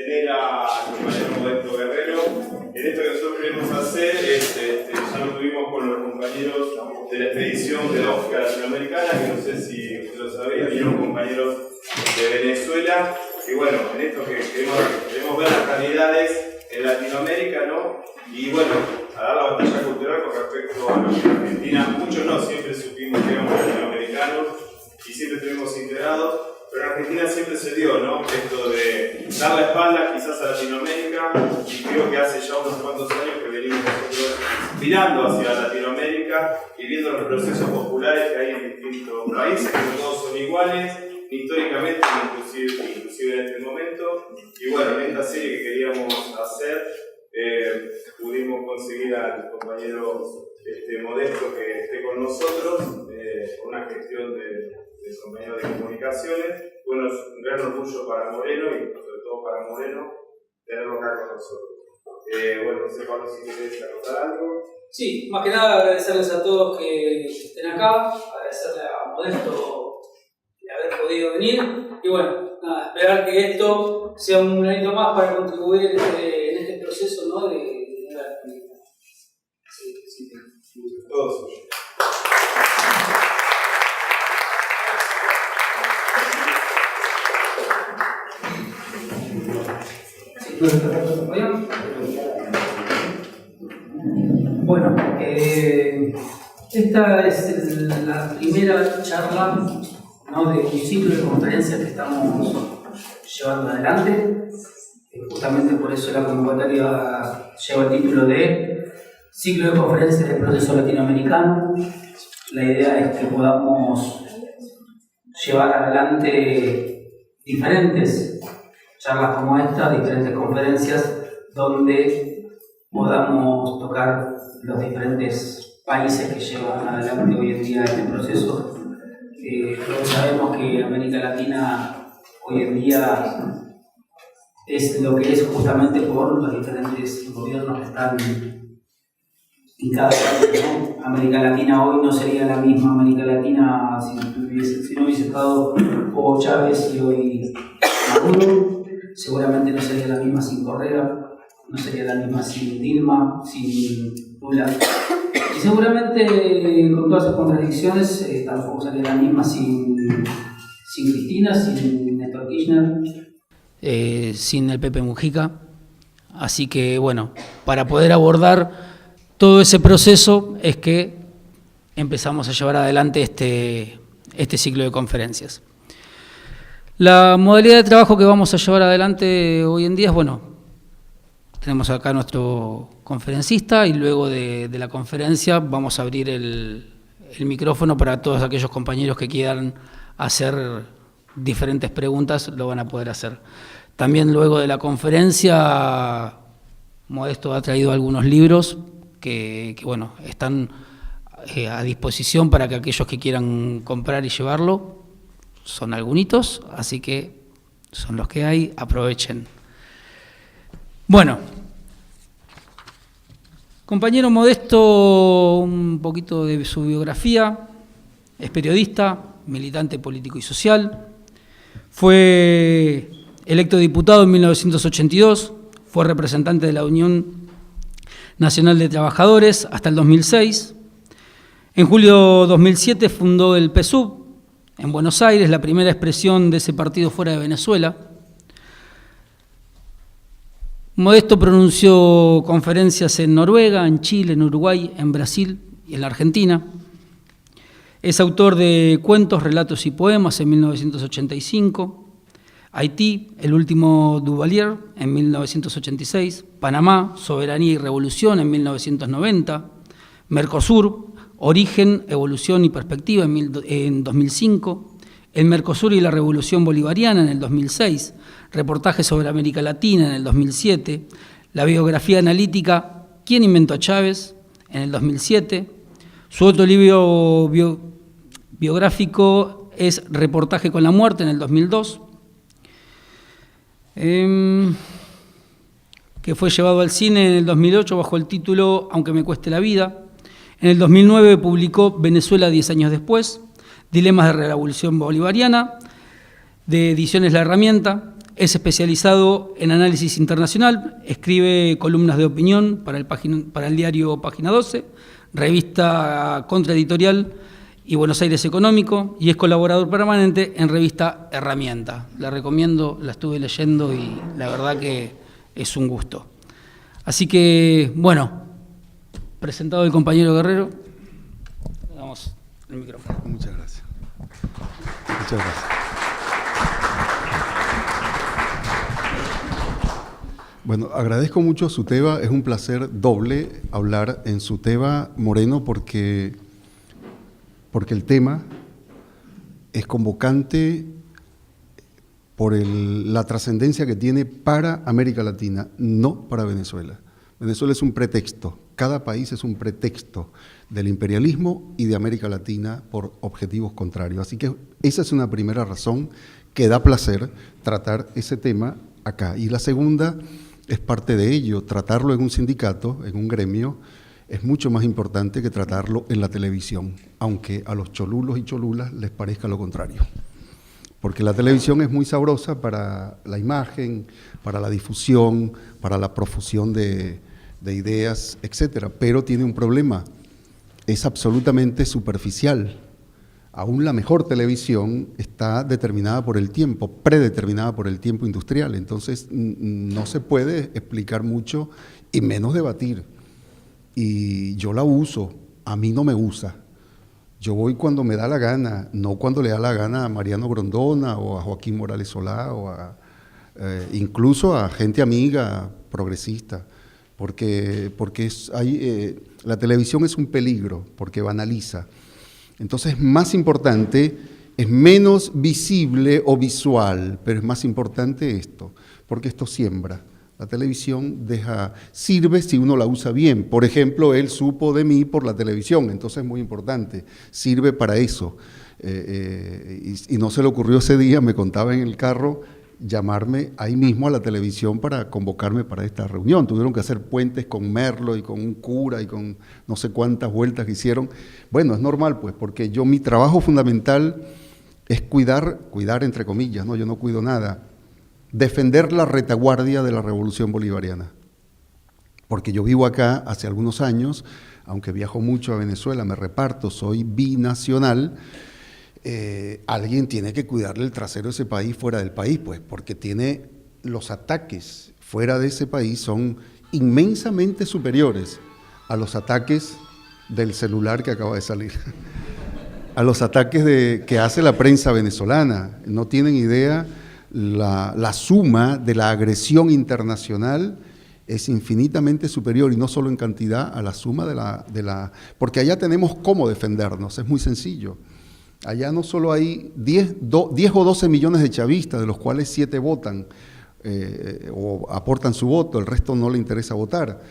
tener al compañero Modesto Guerrero. En esto que nosotros queremos hacer ya lo tuvimos con los compañeros de la expedición pedagógica latinoamericana, que no sé si ustedes lo sabían, vinieron compañeros de Venezuela, y bueno, en esto que queremos ver las realidades en Latinoamérica, ¿no? Y bueno, a dar la batalla cultural con respecto a lo que en Argentina, muchos no, siempre supimos que éramos latinoamericanos y siempre estuvimos integrados, pero en Argentina siempre se dio, ¿no? Esto de dar la espalda quizás a Latinoamérica, y creo que hace ya unos cuantos años que venimos nosotros mirando hacia Latinoamérica y viendo los procesos populares que hay en distintos países, que no todos son iguales, históricamente, inclusive en este momento. Y bueno, en esta serie que queríamos hacer, pudimos conseguir al compañero Modesto que esté con nosotros, por una gestión de compañero de comunicaciones. Bueno, es un gran orgullo para Moreno y sobre todo para Moreno tenerlo acá con nosotros. Bueno, no sé, Pablo, si querés acotar algo. Sí, más que nada agradecerles a todos que estén acá, agradecerle a Modesto de haber podido venir y bueno, nada, esperar que esto sea un granito más para contribuir en este proceso, ¿no? de la actividad. Sí. Todo suyo. Bueno, esta es la primera charla, ¿no? De un ciclo de conferencias que estamos llevando adelante. Justamente por eso la convocatoria lleva el título de Ciclo de Conferencias del Proceso Latinoamericano. La idea es que podamos llevar adelante diferentes charlas como esta, diferentes conferencias, donde podamos tocar los diferentes países que llevan adelante hoy en día este proceso. Todos sabemos que América Latina hoy en día es lo que es justamente por los diferentes gobiernos que están en cada país, ¿no? América Latina hoy no sería la misma América Latina si no hubiese estado Hugo Chávez y hoy Maduro. Seguramente no sería la misma sin Correa, no sería la misma sin Dilma, sin Lula. Y seguramente con todas esas contradicciones tampoco sería la misma sin Cristina, sin Néstor Kirchner, sin el Pepe Mujica. Así que bueno, para poder abordar todo ese proceso es que empezamos a llevar adelante este ciclo de conferencias. La modalidad de trabajo que vamos a llevar adelante hoy en día es, bueno, tenemos acá a nuestro conferencista y luego de la conferencia vamos a abrir el micrófono para todos aquellos compañeros que quieran hacer diferentes preguntas, lo van a poder hacer. También luego de la conferencia, Modesto ha traído algunos libros que bueno, están a disposición para que aquellos que quieran comprar y llevarlo. Son algunitos, así que son los que hay, aprovechen. Bueno, compañero Modesto, un poquito de su biografía. Es periodista, militante político y social. Fue electo diputado en 1982, fue representante de la Unión Nacional de Trabajadores hasta el 2006. En julio de 2007 fundó el PSUV, en Buenos Aires, la primera expresión de ese partido fuera de Venezuela. Modesto pronunció conferencias en Noruega, en Chile, en Uruguay, en Brasil y en la Argentina. Es autor de Cuentos, Relatos y Poemas en 1985, Haití, El último Duvalier en 1986, Panamá, Soberanía y Revolución en 1990, Mercosur, Origen, Evolución y Perspectiva en 2005, El Mercosur y la Revolución Bolivariana en el 2006, Reportaje sobre América Latina en el 2007, la biografía analítica ¿Quién inventó a Chávez? En el 2007, su otro libro biográfico es Reportaje con la muerte en el 2002, que fue llevado al cine en el 2008 bajo el título Aunque me cueste la vida. En el 2009 publicó Venezuela 10 años después, Dilemas de la Revolución Bolivariana, de Ediciones La Herramienta. Es especializado en análisis internacional, escribe columnas de opinión para el diario Página 12, revista Contraeditorial y Buenos Aires Económico, y es colaborador permanente en revista Herramienta. La recomiendo, la estuve leyendo y la verdad que es un gusto. Así que, bueno, presentado el compañero Guerrero, le damos el micrófono. Muchas gracias. Muchas gracias. Bueno, agradezco mucho a Suteba, es un placer doble hablar en Suteba Moreno porque el tema es convocante por la trascendencia que tiene para América Latina, no para Venezuela. Venezuela es un pretexto, cada país es un pretexto del imperialismo y de América Latina por objetivos contrarios. Así que esa es una primera razón que da placer tratar ese tema acá. Y la segunda es parte de ello, tratarlo en un sindicato, en un gremio, es mucho más importante que tratarlo en la televisión, aunque a los cholulos y cholulas les parezca lo contrario. Porque la televisión es muy sabrosa para la imagen, para la difusión, para la profusión de ideas, etcétera, pero tiene un problema, es absolutamente superficial. Aún la mejor televisión está determinada por el tiempo, predeterminada por el tiempo industrial, entonces no se puede explicar mucho y menos debatir. Y yo la uso, a mí no me usa. Yo voy cuando me da la gana, no cuando le da la gana a Mariano Grondona o a Joaquín Morales Solá o incluso a gente amiga, progresista, porque la televisión es un peligro, porque banaliza. Entonces es más importante, es menos visible o visual, pero es más importante esto, porque esto siembra. La televisión sirve si uno la usa bien. Por ejemplo, él supo de mí por la televisión, entonces es muy importante, sirve para eso. Y no se le ocurrió ese día, me contaba en el carro, llamarme ahí mismo a la televisión para convocarme para esta reunión. Tuvieron que hacer puentes con Merlo y con un cura y con no sé cuántas vueltas que hicieron. Bueno, es normal pues, porque mi trabajo fundamental es cuidar entre comillas, ¿no? Yo no cuido nada, defender la retaguardia de la Revolución Bolivariana. Porque yo vivo acá hace algunos años, aunque viajo mucho a Venezuela, me reparto, soy binacional. Alguien tiene que cuidarle el trasero a ese país fuera del país, pues, porque tiene los ataques fuera de ese país son inmensamente superiores a los ataques del celular que acaba de salir, a los ataques que hace la prensa venezolana. No tienen idea, la suma de la agresión internacional es infinitamente superior, y no solo en cantidad, a la suma porque allá tenemos cómo defendernos, es muy sencillo. Allá no solo hay 10 o 12 millones de chavistas, de los cuales 7 votan o aportan su voto, el resto no le interesa votar.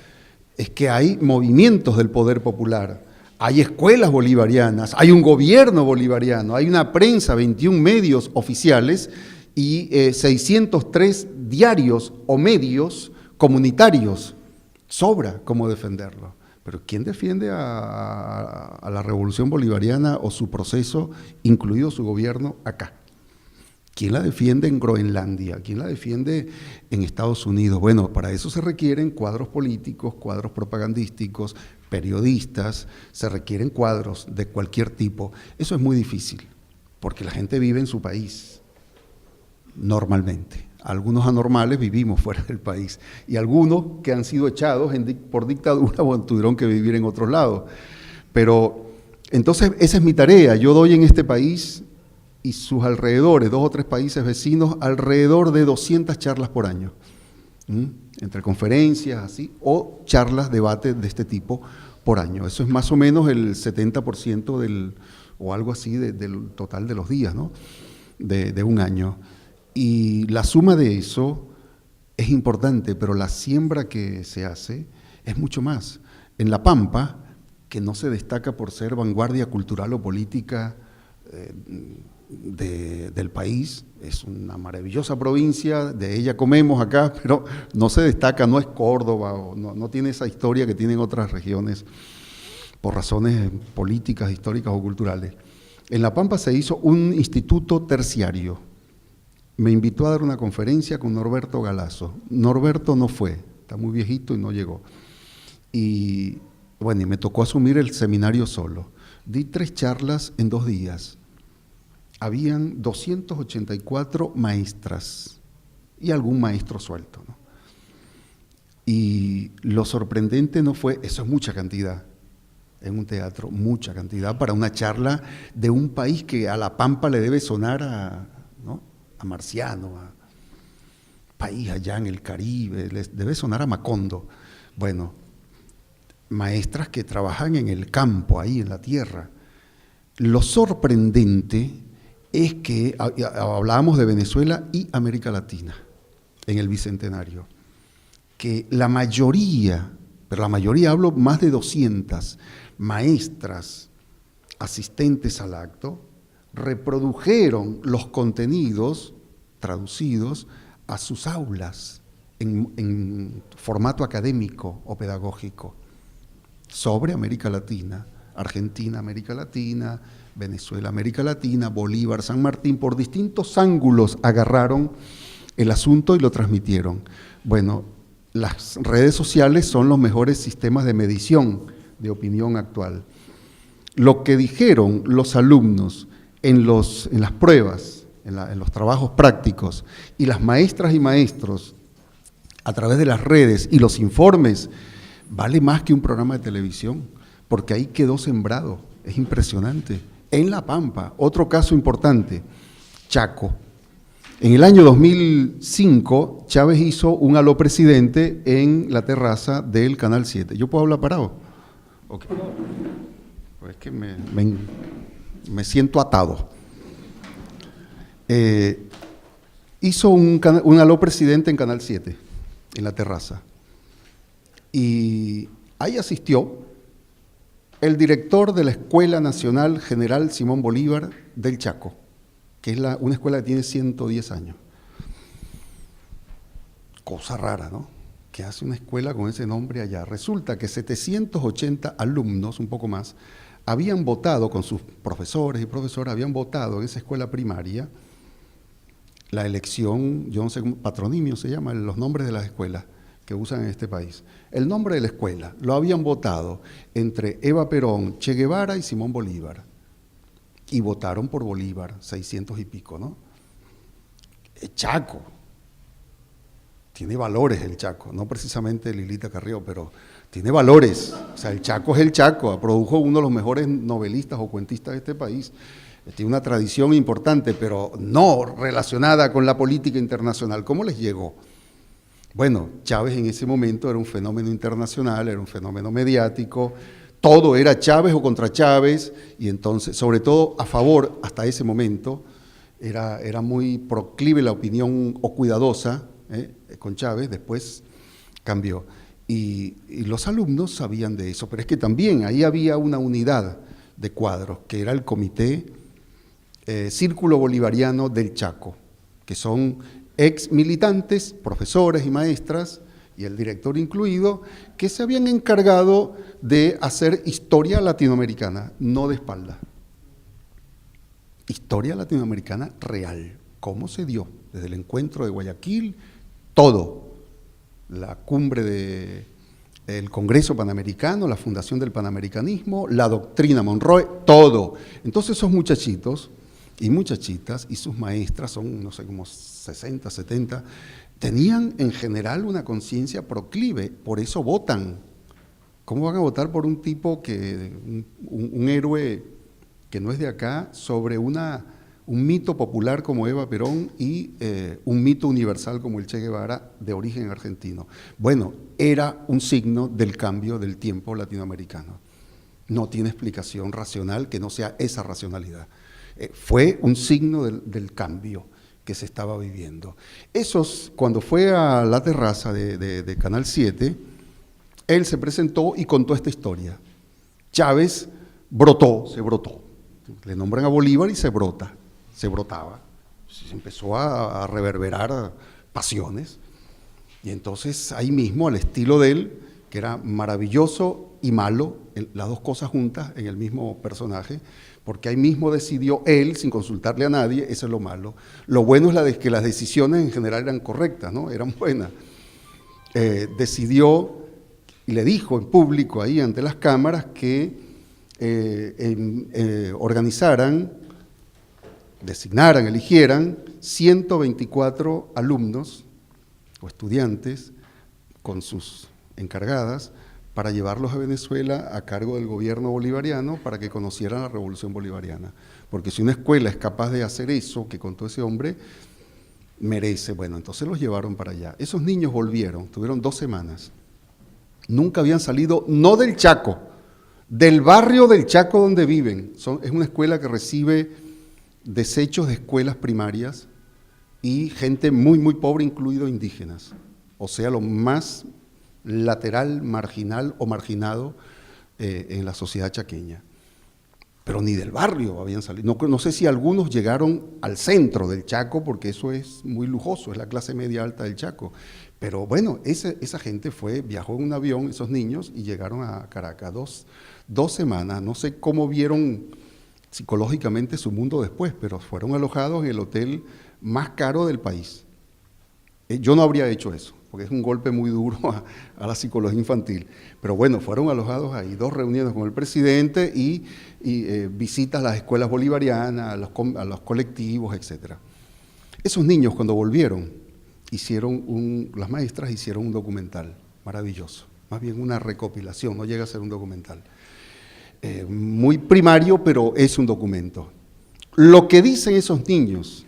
Es que hay movimientos del poder popular, hay escuelas bolivarianas, hay un gobierno bolivariano, hay una prensa, 21 medios oficiales y 603 diarios o medios comunitarios. Sobra cómo defenderlo. Pero ¿quién defiende a la Revolución Bolivariana o su proceso, incluido su gobierno, acá? ¿Quién la defiende en Groenlandia? ¿Quién la defiende en Estados Unidos? Bueno, para eso se requieren cuadros políticos, cuadros propagandísticos, periodistas, se requieren cuadros de cualquier tipo. Eso es muy difícil, porque la gente vive en su país, normalmente. Algunos anormales vivimos fuera del país y algunos que han sido echados por dictadura o tuvieron que vivir en otros lados. Pero entonces esa es mi tarea. Yo doy en este país y sus alrededores, 2 o 3 países vecinos, alrededor de 200 charlas por año, entre conferencias así o charlas, debates de este tipo por año. Eso es más o menos el 70% o algo así del total de los días, ¿no? de un año. Y la suma de eso es importante, pero la siembra que se hace es mucho más. En La Pampa, que no se destaca por ser vanguardia cultural o política del país, es una maravillosa provincia, de ella comemos acá, pero no se destaca, no es Córdoba, o no tiene esa historia que tienen otras regiones por razones políticas, históricas o culturales. En La Pampa se hizo un instituto terciario, me invitó a dar una conferencia con Norberto Galazo. Norberto no fue, está muy viejito y no llegó. Y bueno, y me tocó asumir el seminario solo. Di 3 charlas en 2 días. Habían 284 maestras y algún maestro suelto, ¿no? Y lo sorprendente no fue, eso es mucha cantidad en un teatro, mucha cantidad para una charla de un país que a La Pampa le debe sonar a, ¿no?, a marciano, a país allá en el Caribe, les debe sonar a Macondo. Bueno, maestras que trabajan en el campo, ahí en la tierra. Lo sorprendente es que hablábamos de Venezuela y América Latina en el Bicentenario, que la mayoría, pero la mayoría, hablo más de 200 maestras asistentes al acto, reprodujeron los contenidos traducidos a sus aulas en formato académico o pedagógico sobre América Latina, Argentina, América Latina, Venezuela, América Latina, Bolívar, San Martín, por distintos ángulos agarraron el asunto y lo transmitieron. Bueno, las redes sociales son los mejores sistemas de medición de opinión actual. Lo que dijeron los alumnos en las pruebas, en los trabajos prácticos, y las maestras y maestros a través de las redes y los informes, vale más que un programa de televisión, porque ahí quedó sembrado, es impresionante. En La Pampa, otro caso importante, Chaco. En el año 2005, Chávez hizo un aló presidente en la terraza del Canal 7. ¿Yo puedo hablar parado? Ok. Pues es que me siento atado. Hizo un aló presidente en Canal 7, en la terraza. Y ahí asistió el director de la Escuela Nacional General Simón Bolívar del Chaco, que es una escuela que tiene 110 años. Cosa rara, ¿no? Que hace una escuela con ese nombre allá. Resulta que 780 alumnos, un poco más, habían votado, con sus profesores y profesoras, habían votado en esa escuela primaria la elección, yo no sé, patronimio se llama, los nombres de las escuelas que usan en este país. El nombre de la escuela lo habían votado entre Eva Perón, Che Guevara y Simón Bolívar. Y votaron por Bolívar, 600 y pico, ¿no? El Chaco. Tiene valores el Chaco, no precisamente Lilita Carrió, pero tiene valores. O sea, el Chaco es el Chaco, produjo uno de los mejores novelistas o cuentistas de este país. Tiene una tradición importante, pero no relacionada con la política internacional. ¿Cómo les llegó? Bueno, Chávez en ese momento era un fenómeno internacional, era un fenómeno mediático, todo era Chávez o contra Chávez, y entonces, sobre todo a favor, hasta ese momento, era muy proclive la opinión o cuidadosa con Chávez, después cambió. Y los alumnos sabían de eso, pero es que también ahí había una unidad de cuadros, que era el Comité Círculo Bolivariano del Chaco, que son ex militantes, profesores y maestras, y el director incluido, que se habían encargado de hacer historia latinoamericana, no de espalda. Historia latinoamericana real, cómo se dio, desde el encuentro de Guayaquil, todo, la cumbre del Congreso Panamericano, la fundación del Panamericanismo, la doctrina Monroe, todo. Entonces esos muchachitos y muchachitas y sus maestras, son no sé, como 60, 70, tenían en general una conciencia proclive, por eso votan. ¿Cómo van a votar por un tipo un héroe que no es de acá, sobre un mito popular como Eva Perón y un mito universal como el Che Guevara de origen argentino? Bueno, era un signo del cambio del tiempo latinoamericano. No tiene explicación racional que no sea esa racionalidad. Fue un signo del cambio que se estaba viviendo. Cuando fue a la terraza de Canal 7, él se presentó y contó esta historia. Chávez se brotó. Le nombran a Bolívar y se brotaba. Se empezó a reverberar pasiones. Y entonces ahí mismo, al estilo de él, que era maravilloso y malo, las dos cosas juntas en el mismo personaje, porque ahí mismo decidió él, sin consultarle a nadie, eso es lo malo. Lo bueno es que las decisiones en general eran correctas, ¿no? Eran buenas. Decidió y le dijo en público ahí ante las cámaras que organizaran, designaran, eligieran 124 alumnos o estudiantes con sus encargadas para llevarlos a Venezuela a cargo del gobierno bolivariano para que conocieran la revolución bolivariana. Porque si una escuela es capaz de hacer eso que contó ese hombre, merece. Bueno, entonces los llevaron para allá. Esos niños volvieron, tuvieron 2 semanas. Nunca habían salido, no del Chaco, del barrio del Chaco donde viven. Es una escuela que recibe desechos de escuelas primarias y gente muy, muy pobre, incluidos indígenas. O sea, lo más lateral, marginal o marginado en la sociedad chaqueña. Pero ni del barrio habían salido. No sé si algunos llegaron al centro del Chaco, porque eso es muy lujoso, es la clase media alta del Chaco. Pero bueno, esa gente viajó en un avión, esos niños, y llegaron a Caracas 2 semanas. No sé cómo vieron psicológicamente su mundo después, pero fueron alojados en el hotel más caro del país. Yo no habría hecho eso, porque es un golpe muy duro a la psicología infantil. Pero bueno, fueron alojados ahí, 2 reuniones con el presidente y visitas a las escuelas bolivarianas, a los colectivos, etc. Esos niños cuando volvieron, las maestras hicieron un documental maravilloso, más bien una recopilación, no llega a ser un documental. Muy primario, pero es un documento. Lo que dicen esos niños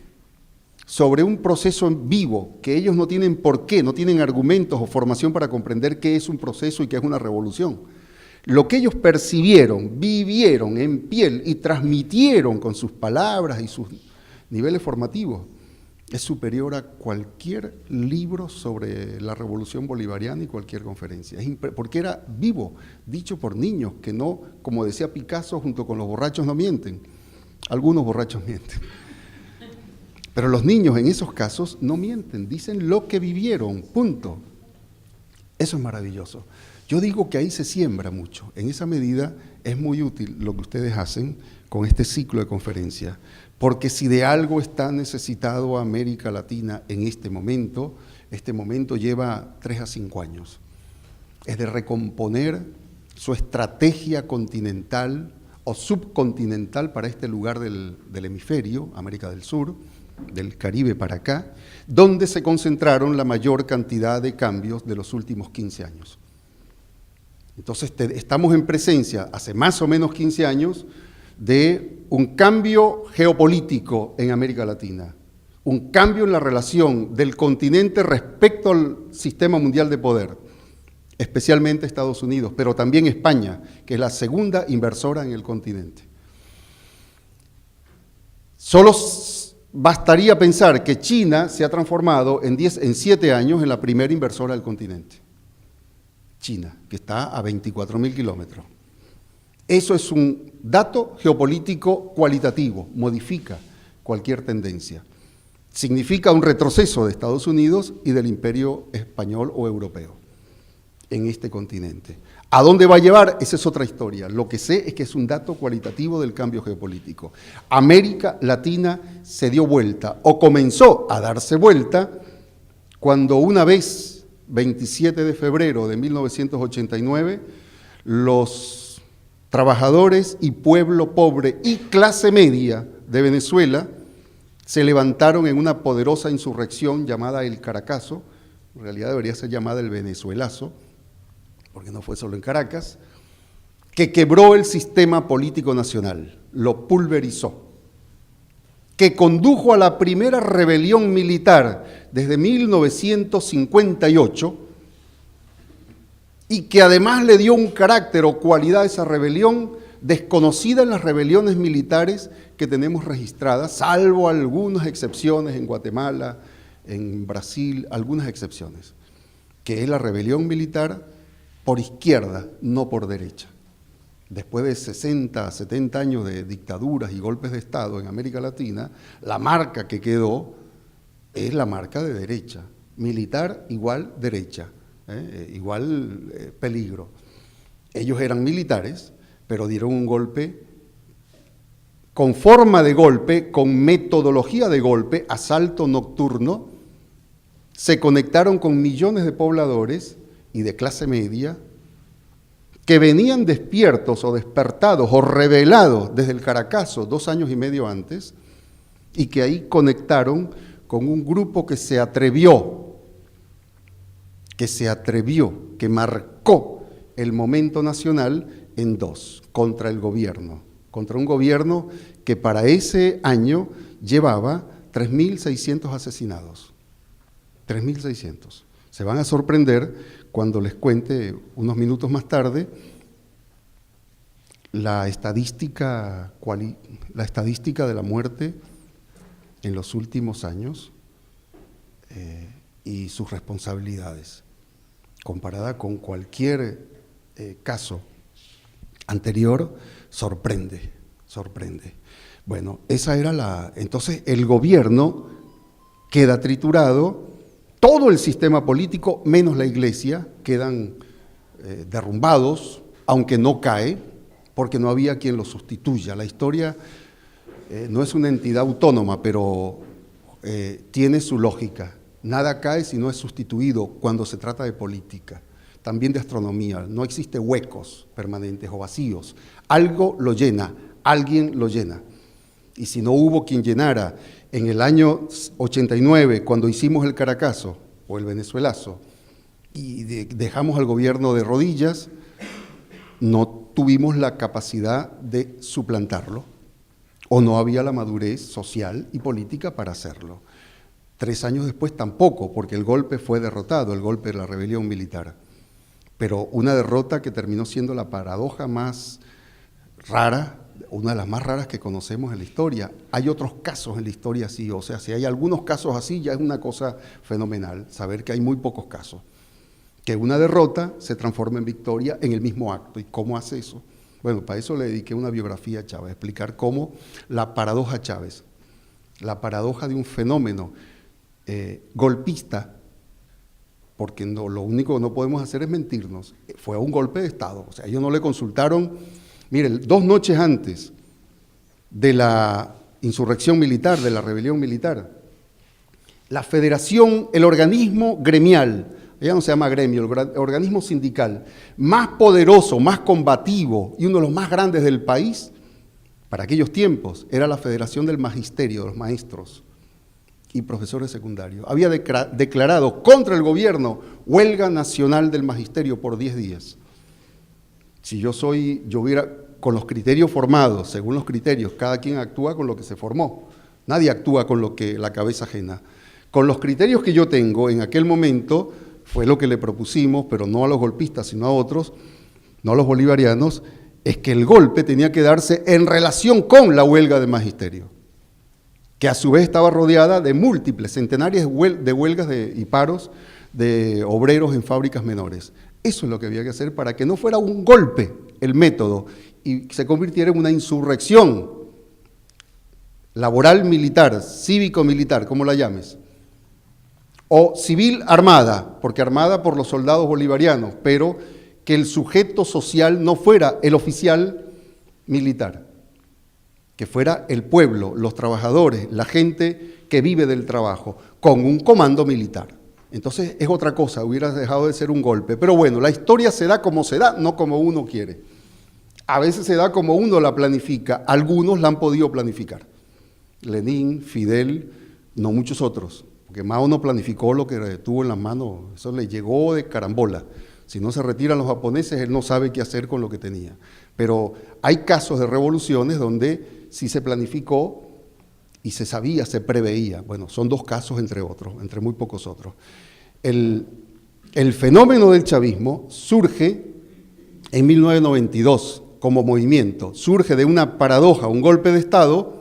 sobre un proceso vivo, que ellos no tienen por qué, no tienen argumentos o formación para comprender qué es un proceso y qué es una revolución. Lo que ellos percibieron, vivieron en piel y transmitieron con sus palabras y sus niveles formativos, es superior a cualquier libro sobre la revolución bolivariana y cualquier conferencia. Porque era vivo, dicho por niños, que no, como decía Picasso, junto con los borrachos no mienten. Algunos borrachos mienten. Pero los niños en esos casos no mienten, dicen lo que vivieron, punto. Eso es maravilloso. Yo digo que ahí se siembra mucho. En esa medida es muy útil lo que ustedes hacen con este ciclo de conferencias, porque si de algo está necesitado América Latina en este momento lleva 3 a 5 años. Es de recomponer su estrategia continental o subcontinental para este lugar del hemisferio, América del Sur, del Caribe para acá, donde se concentraron la mayor cantidad de cambios de los últimos 15 años. Entonces estamos en presencia, hace más o menos 15 años, de un cambio geopolítico en América Latina, un cambio en la relación del continente respecto al sistema mundial de poder, especialmente Estados Unidos, pero también España, que es la segunda inversora en el continente. Solo bastaría pensar que China se ha transformado en 7 años en la primera inversora del continente. China, que está a 24.000 kilómetros. Eso es un dato geopolítico cualitativo, modifica cualquier tendencia. Significa un retroceso de Estados Unidos y del imperio español o europeo en este continente. ¿A dónde va a llevar? Esa es otra historia. Lo que sé es que es un dato cualitativo del cambio geopolítico. América Latina se dio vuelta o comenzó a darse vuelta cuando una vez, 27 de febrero de 1989, los trabajadores y pueblo pobre y clase media de Venezuela se levantaron en una poderosa insurrección llamada el Caracazo, en realidad debería ser llamada el Venezuelazo, porque no fue solo en Caracas, que quebró el sistema político nacional, lo pulverizó, que condujo a la primera rebelión militar desde 1958 y que además le dio un carácter o cualidad a esa rebelión desconocida en las rebeliones militares que tenemos registradas, salvo algunas excepciones en Guatemala, en Brasil, algunas excepciones, que es la rebelión militar por izquierda, no por derecha. Después de 60, 70 años de dictaduras y golpes de Estado en América Latina, la marca que quedó es la marca de derecha. Militar igual derecha, igual peligro. Ellos eran militares, pero dieron un golpe con forma de golpe, con metodología de golpe, asalto nocturno, se conectaron con millones de pobladores y de clase media que venían despiertos o despertados o rebelados desde el Caracazo 2 años y medio antes, y que ahí conectaron con un grupo que se atrevió, que marcó el momento nacional en dos, contra el gobierno, contra un gobierno que para ese año llevaba 3.600 asesinados. 3.600. Se van a sorprender cuando les cuente unos minutos más tarde la estadística de la muerte en los últimos años y sus responsabilidades, comparada con cualquier caso anterior, sorprende. Bueno, esa era entonces el gobierno queda triturado, todo el sistema político, menos la iglesia, quedan derrumbados, aunque no cae, porque no había quien lo sustituya. La historia no es una entidad autónoma, pero tiene su lógica. Nada cae si no es sustituido cuando se trata de política, también de astronomía. No existe huecos permanentes o vacíos. Algo lo llena, alguien lo llena. Y si no hubo quien llenara en el año 89, cuando hicimos el Caracazo o el Venezuelazo, y dejamos al gobierno de rodillas, no tuvimos la capacidad de suplantarlo, o no había la madurez social y política para hacerlo. 3 años después tampoco, porque el golpe fue derrotado, el golpe de la rebelión militar. Pero una derrota que terminó siendo la paradoja más rara, una de las más raras que conocemos en la historia. Hay otros casos en la historia así, o sea, si hay algunos casos así, ya es una cosa fenomenal, saber que hay muy pocos casos. Que una derrota se transforma en victoria en el mismo acto. ¿Y cómo hace eso? Bueno, para eso le dediqué una biografía a Chávez, explicar cómo la paradoja Chávez, la paradoja de un fenómeno golpista, porque lo único que no podemos hacer es mentirnos, fue un golpe de Estado. O sea, ellos no le consultaron, miren, 2 noches antes de la insurrección militar, de la rebelión militar, la federación, el organismo gremial, ya no se llama gremio, el organismo sindical más poderoso, más combativo y uno de los más grandes del país, para aquellos tiempos, era la Federación del Magisterio, de los maestros y profesores secundarios. Había declarado contra el gobierno huelga nacional del magisterio por 10 días. Si yo hubiera, con los criterios formados, según los criterios, cada quien actúa con lo que se formó. Nadie actúa con lo que la cabeza ajena. Con los criterios que yo tengo en aquel momento, fue lo que le propusimos, pero no a los golpistas, sino a otros, no a los bolivarianos, es que el golpe tenía que darse en relación con la huelga de magisterio, que a su vez estaba rodeada de múltiples, centenarias de huelgas y paros de obreros en fábricas menores. Eso es lo que había que hacer para que no fuera un golpe el método y se convirtiera en una insurrección laboral militar, cívico-militar, como la llames, o civil armada, porque armada por los soldados bolivarianos, pero que el sujeto social no fuera el oficial militar, que fuera el pueblo, los trabajadores, la gente que vive del trabajo, con un comando militar. Entonces es otra cosa, hubiera dejado de ser un golpe. Pero bueno, la historia se da como se da, no como uno quiere. A veces se da como uno la planifica, algunos la han podido planificar. Lenin, Fidel, no muchos otros, porque Mao no planificó lo que tuvo en las manos, eso le llegó de carambola. Si no se retiran los japoneses, él no sabe qué hacer con lo que tenía. Pero hay casos de revoluciones donde sí se planificó y se sabía, se preveía. Bueno, son 2 casos entre otros, entre muy pocos otros. El fenómeno del chavismo surge en 1992 como movimiento, surge de una paradoja, un golpe de Estado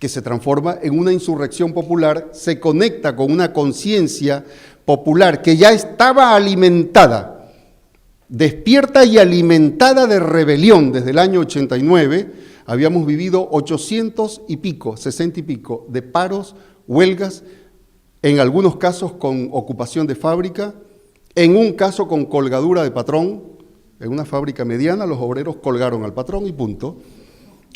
que se transforma en una insurrección popular, se conecta con una conciencia popular que ya estaba alimentada, despierta y alimentada de rebelión desde el año 89, habíamos vivido 800 y pico, 60 y pico de paros, huelgas, en algunos casos con ocupación de fábrica, en un caso con colgadura de patrón, en una fábrica mediana los obreros colgaron al patrón y punto,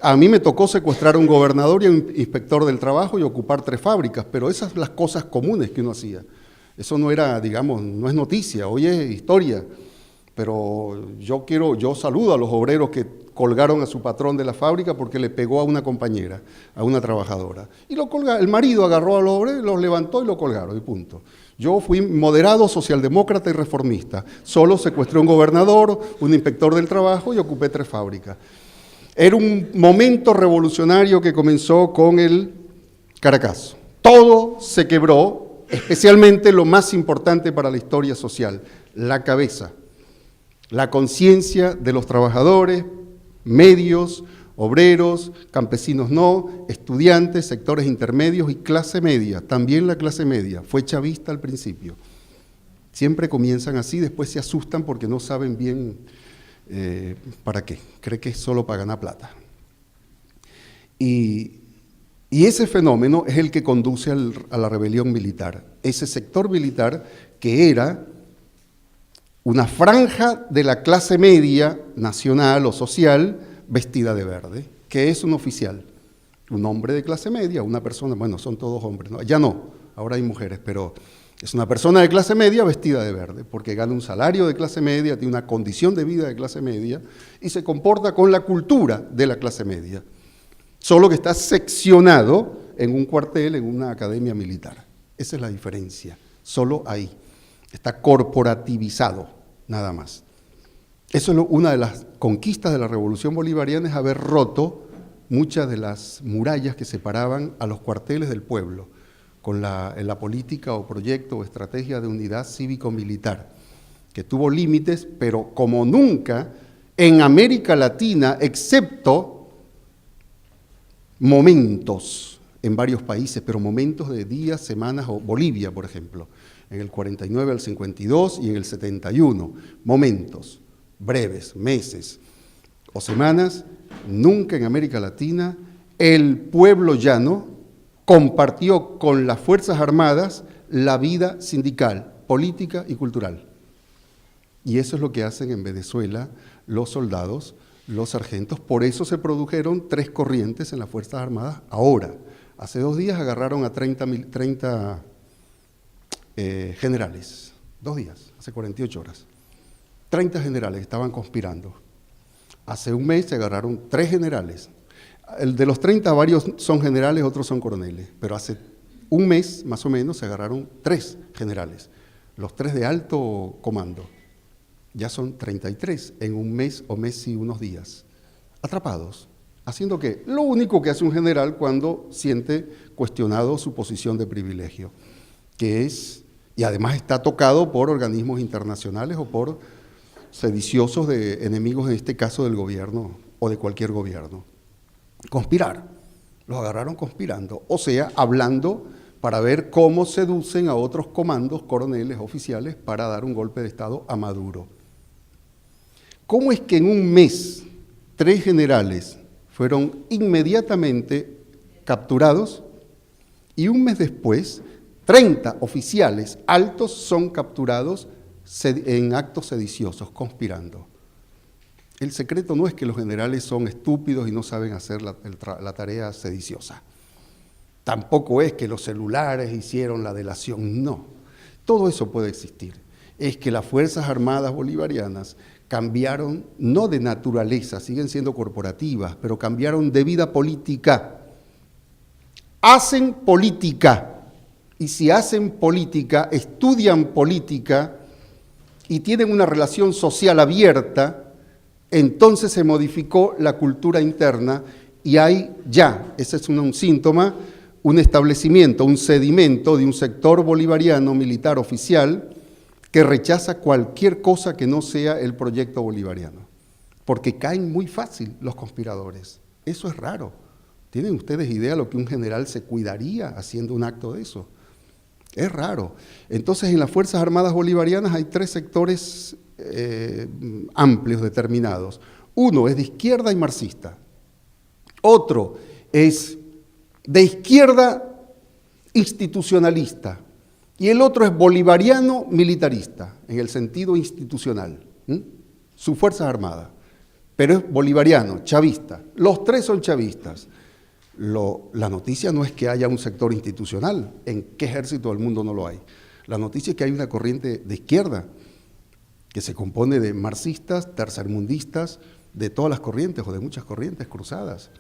A mí me tocó secuestrar a un gobernador y a un inspector del trabajo y ocupar 3 fábricas, pero esas son las cosas comunes que uno hacía. Eso no era, digamos, no es noticia, hoy es historia. Pero yo saludo a los obreros que colgaron a su patrón de la fábrica porque le pegó a una compañera, a una trabajadora. Y lo colgaron, el marido agarró a los obreros, los levantó y lo colgaron, y punto. Yo fui moderado, socialdemócrata y reformista. Solo secuestré a un gobernador, un inspector del trabajo y ocupé 3 fábricas. Era un momento revolucionario que comenzó con el Caracazo. Todo se quebró, especialmente lo más importante para la historia social, la cabeza. La conciencia de los trabajadores, medios, obreros, campesinos no, estudiantes, sectores intermedios y clase media. También la clase media fue chavista al principio. Siempre comienzan así, después se asustan porque no saben bien para qué. Creen que es solo para ganar plata. Y ese fenómeno es el que conduce a la rebelión militar. Ese sector militar que era una franja de la clase media nacional o social vestida de verde, que es un oficial, un hombre de clase media, una persona, bueno, son todos hombres, ¿no? Ya no, ahora hay mujeres, pero es una persona de clase media vestida de verde, porque gana un salario de clase media, tiene una condición de vida de clase media y se comporta con la cultura de la clase media, solo que está seccionado en un cuartel, en una academia militar. Esa es la diferencia, solo ahí, está corporativizado. Nada más. Eso es una de las conquistas de la Revolución Bolivariana, es haber roto muchas de las murallas que separaban a los cuarteles del pueblo con la política o proyecto o estrategia de unidad cívico-militar, que tuvo límites, pero como nunca en América Latina, excepto momentos en varios países, pero momentos de días, semanas, o Bolivia, por ejemplo, en el 49 al 52 y en el 71, momentos breves, meses o semanas, nunca en América Latina el pueblo llano compartió con las Fuerzas Armadas la vida sindical, política y cultural. Y eso es lo que hacen en Venezuela los soldados, los sargentos. Por eso se produjeron 3 corrientes en las Fuerzas Armadas ahora. Hace 2 días agarraron a 30 generales, 2 días, hace 48 horas. 30 generales estaban conspirando. Hace un mes se agarraron 3 generales. De los 30, varios son generales, otros son coroneles, pero hace un mes, más o menos, se agarraron 3 generales, los 3 de alto comando. Ya son 33 en un mes o mes y unos días, atrapados. Haciendo ¿qué? Lo único que hace un general cuando siente cuestionado su posición de privilegio, que es, y además está tocado por organismos internacionales o por sediciosos de enemigos, en este caso del gobierno o de cualquier gobierno. Conspirar, los agarraron conspirando, o sea, hablando para ver cómo seducen a otros comandos, coroneles, oficiales, para dar un golpe de Estado a Maduro. ¿Cómo es que en un mes 3 generales fueron inmediatamente capturados y un mes después 30 oficiales altos son capturados en actos sediciosos, conspirando? El secreto no es que los generales son estúpidos y no saben hacer la tarea sediciosa. Tampoco es que los celulares hicieron la delación, no. Todo eso puede existir. Es que las Fuerzas Armadas Bolivarianas cambiaron, no de naturaleza, siguen siendo corporativas, pero cambiaron de vida política. Hacen política, y si hacen política, estudian política y tienen una relación social abierta, entonces se modificó la cultura interna y hay ya, ese es un síntoma, un establecimiento, un sedimento de un sector bolivariano militar oficial que rechaza cualquier cosa que no sea el proyecto bolivariano, porque caen muy fácil los conspiradores. Eso es raro. ¿Tienen ustedes idea de lo que un general se cuidaría haciendo un acto de eso? Es raro. Entonces, en las Fuerzas Armadas Bolivarianas hay 3 sectores amplios, determinados. Uno es de izquierda y marxista. Otro es de izquierda institucionalista. Y el otro es bolivariano militarista, en el sentido institucional. Sus Fuerzas Armadas. pero es bolivariano, chavista. Los tres son chavistas. La noticia no es que haya un sector institucional. ¿En qué ejército del mundo no lo hay? La noticia es que hay una corriente de izquierda que se compone de marxistas, tercermundistas, de todas las corrientes o de muchas corrientes cruzadas.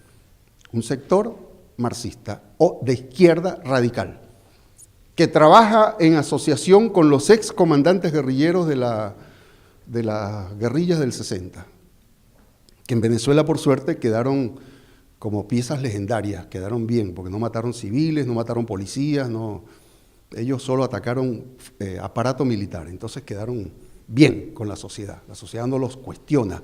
Un sector marxista o de izquierda radical, que trabaja en asociación con los ex comandantes guerrilleros de las guerrillas del 60, que en Venezuela, por suerte, quedaron como piezas legendarias, quedaron bien, porque no mataron civiles, no mataron policías, no, ellos solo atacaron aparato militar, entonces quedaron bien con la sociedad no los cuestiona,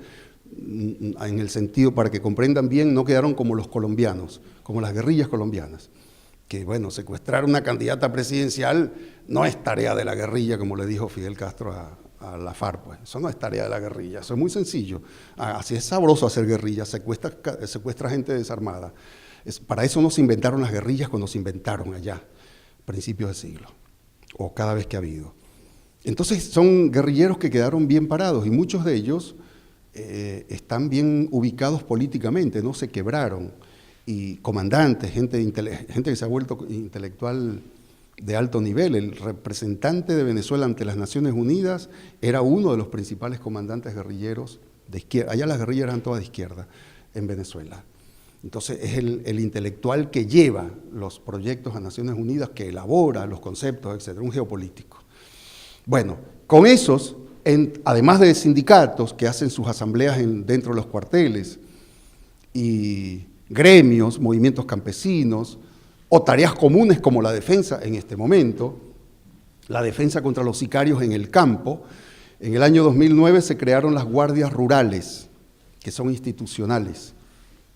en el sentido, para que comprendan bien, no quedaron como los colombianos, como las guerrillas colombianas, que bueno, secuestrar una candidata presidencial no es tarea de la guerrilla, como le dijo Fidel Castro a la FARC, pues. Eso no es tarea de la guerrilla, eso es muy sencillo. Así es sabroso hacer guerrilla, secuestra gente desarmada. Para eso no se inventaron las guerrillas cuando se inventaron allá, principios de siglo, o cada vez que ha habido. Entonces son guerrilleros que quedaron bien parados y muchos de ellos están bien ubicados políticamente, no se quebraron. Y comandantes, gente que se ha vuelto intelectual de alto nivel. El representante de Venezuela ante las Naciones Unidas era uno de los principales comandantes guerrilleros de izquierda. Allá las guerrillas eran todas de izquierda en Venezuela. Entonces es el intelectual que lleva los proyectos a Naciones Unidas, que elabora los conceptos, etcétera, un geopolítico. Bueno, con esos, además de sindicatos que hacen sus asambleas dentro de los cuarteles y gremios, movimientos campesinos, o tareas comunes como la defensa en este momento, la defensa contra los sicarios en el campo. En el año 2009 se crearon las guardias rurales, que son institucionales,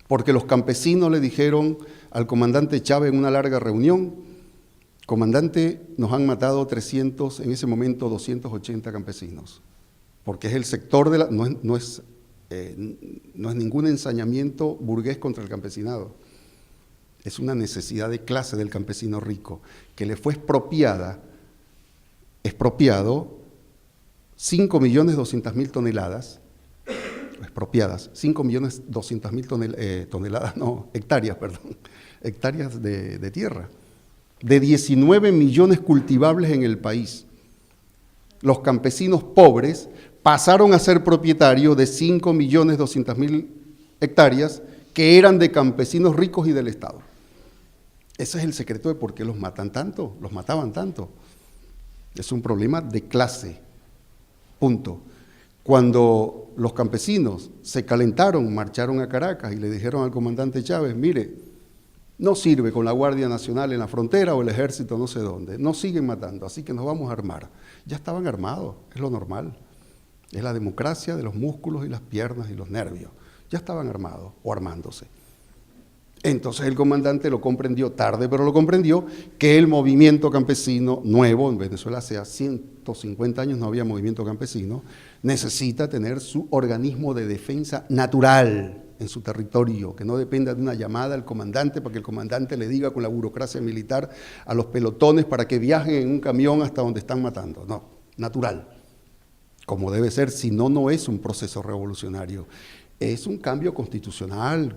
porque los campesinos le dijeron al comandante Chávez en una larga reunión: comandante, nos han matado 300, en ese momento 280 campesinos, porque es el sector de no es ningún ensañamiento burgués contra el campesinado, es una necesidad de clase del campesino rico, que le fue expropiado 5.200.000 toneladas, expropiadas, 5.200.000 toneladas, no, hectáreas, perdón, hectáreas de tierra, de 19 millones cultivables en el país. Los campesinos pobres pasaron a ser propietarios de 5.200.000 hectáreas que eran de campesinos ricos y del Estado. Ese es el secreto de por qué los mataban tanto. Es un problema de clase, punto. Cuando los campesinos se calentaron, marcharon a Caracas y le dijeron al comandante Chávez: mire, no sirve con la Guardia Nacional en la frontera o el ejército no sé dónde, nos siguen matando, así que nos vamos a armar. Ya estaban armados, es lo normal. Es la democracia de los músculos y las piernas y los nervios. Ya estaban armados o armándose. Entonces el comandante lo comprendió tarde, pero lo comprendió, que el movimiento campesino nuevo, en Venezuela hace 150 años no había movimiento campesino, necesita tener su organismo de defensa natural en su territorio, que no dependa de una llamada al comandante para que el comandante le diga con la burocracia militar a los pelotones para que viajen en un camión hasta donde están matando. No, natural, como debe ser, si no, no es un proceso revolucionario. Es un cambio constitucional,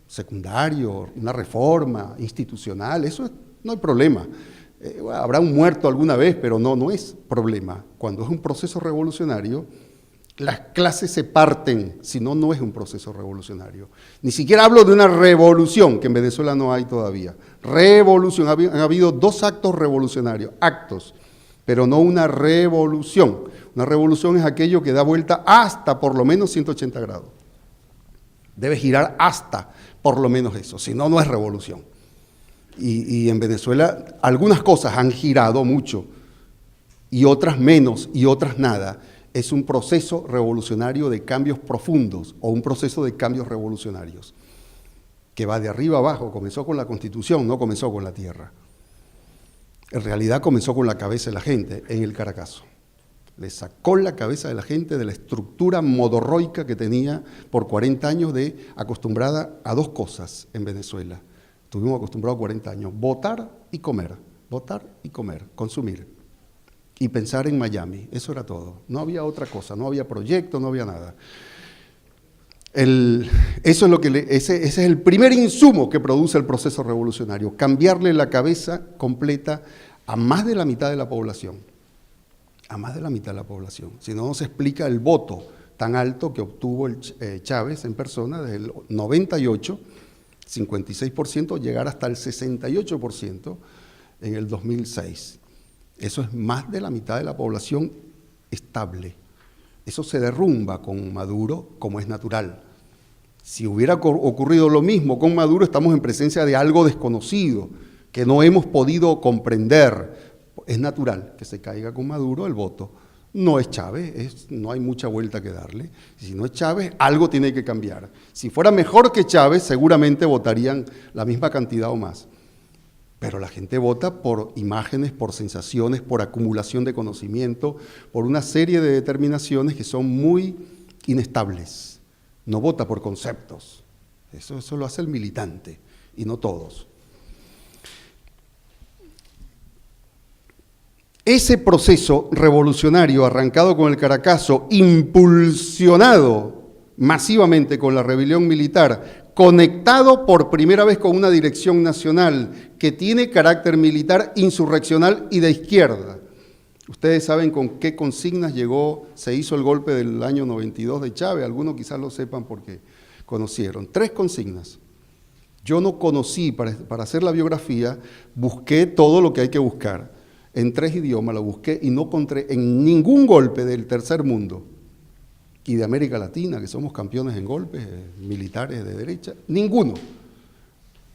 secundario, una reforma institucional, eso no hay problema. Habrá un muerto alguna vez, pero no es problema. Cuando es un proceso revolucionario, las clases se parten, si no, no es un proceso revolucionario. Ni siquiera hablo de una revolución, que en Venezuela no hay todavía. Revolución, han habido 2 actos revolucionarios, pero no una revolución. Una revolución es aquello que da vuelta hasta por lo menos 180 grados. Debe girar hasta por lo menos eso, si no, no es revolución. Y en Venezuela algunas cosas han girado mucho, y otras menos, y otras nada. Es un proceso revolucionario de cambios profundos, o un proceso de cambios revolucionarios, que va de arriba abajo. Comenzó con la Constitución, no comenzó con la tierra. En realidad comenzó con la cabeza de la gente en el Caracazo. Le sacó la cabeza de la gente de la estructura modorroica que tenía por 40 años acostumbrada a 2 cosas en Venezuela. Estuvimos acostumbrados 40 años, votar y comer, consumir y pensar en Miami, eso era todo. No había otra cosa, no había proyecto, no había nada. Eso es lo que ese es el primer insumo que produce el proceso revolucionario, cambiarle la cabeza completa a más de la mitad de la población. A más de la mitad de la población. Si no, no se explica el voto tan alto que obtuvo Chávez en persona desde el 98, 56%, llegar hasta el 68% en el 2006. Eso es más de la mitad de la población estable. Eso se derrumba con Maduro, como es natural. Si hubiera ocurrido lo mismo con Maduro, estamos en presencia de algo desconocido, que no hemos podido comprender. Es natural que se caiga con Maduro el voto. No es Chávez, no hay mucha vuelta que darle. Si no es Chávez, algo tiene que cambiar. Si fuera mejor que Chávez, seguramente votarían la misma cantidad o más. Pero la gente vota por imágenes, por sensaciones, por acumulación de conocimiento, por una serie de determinaciones que son muy inestables. No vota por conceptos. Eso lo hace el militante, y no todos. Ese proceso revolucionario arrancado con el Caracazo, impulsionado masivamente con la rebelión militar, conectado por primera vez con una dirección nacional que tiene carácter militar, insurreccional y de izquierda. Ustedes saben con qué consignas se hizo el golpe del año 92 de Chávez, algunos quizás lo sepan porque conocieron. 3 consignas. Yo no conocí, para hacer la biografía, busqué todo lo que hay que buscar. En 3 idiomas lo busqué y no encontré en ningún golpe del tercer mundo y de América Latina, que somos campeones en golpes militares de derecha, ninguno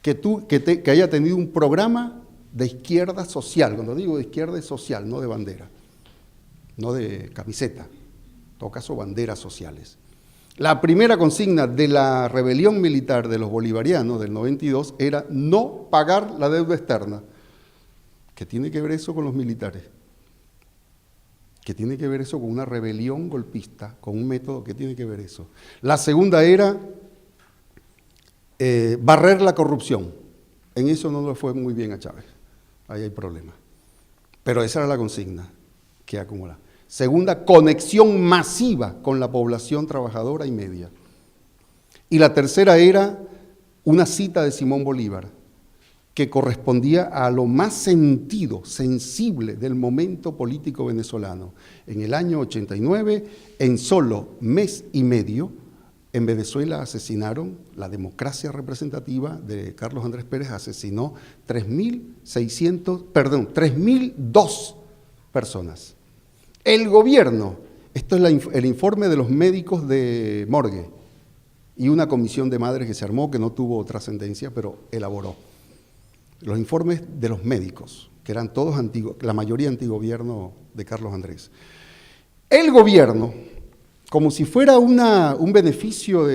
que haya tenido un programa de izquierda social. Cuando digo de izquierda es social, no de bandera, no de camiseta, en todo caso banderas sociales. La primera consigna de la rebelión militar de los bolivarianos del 92 era no pagar la deuda externa. ¿Qué tiene que ver eso con los militares? ¿Qué tiene que ver eso con una rebelión golpista, con un método? ¿Qué tiene que ver eso? La segunda era barrer la corrupción. En eso no le fue muy bien a Chávez. Ahí hay problema. Pero esa era la consigna que acumula. Segunda, conexión masiva con la población trabajadora y media. Y la tercera era una cita de Simón Bolívar, que correspondía a lo más sentido, sensible del momento político venezolano. En el año 89, en solo mes y medio, en Venezuela asesinaron, la democracia representativa de Carlos Andrés Pérez asesinó 3.002 personas. El gobierno, esto es el informe de los médicos de Morgue y una comisión de madres que se armó, que no tuvo trascendencia, pero elaboró. Los informes de los médicos, que eran todos antiguos, la mayoría antigobierno de Carlos Andrés. El gobierno, como si fuera un beneficio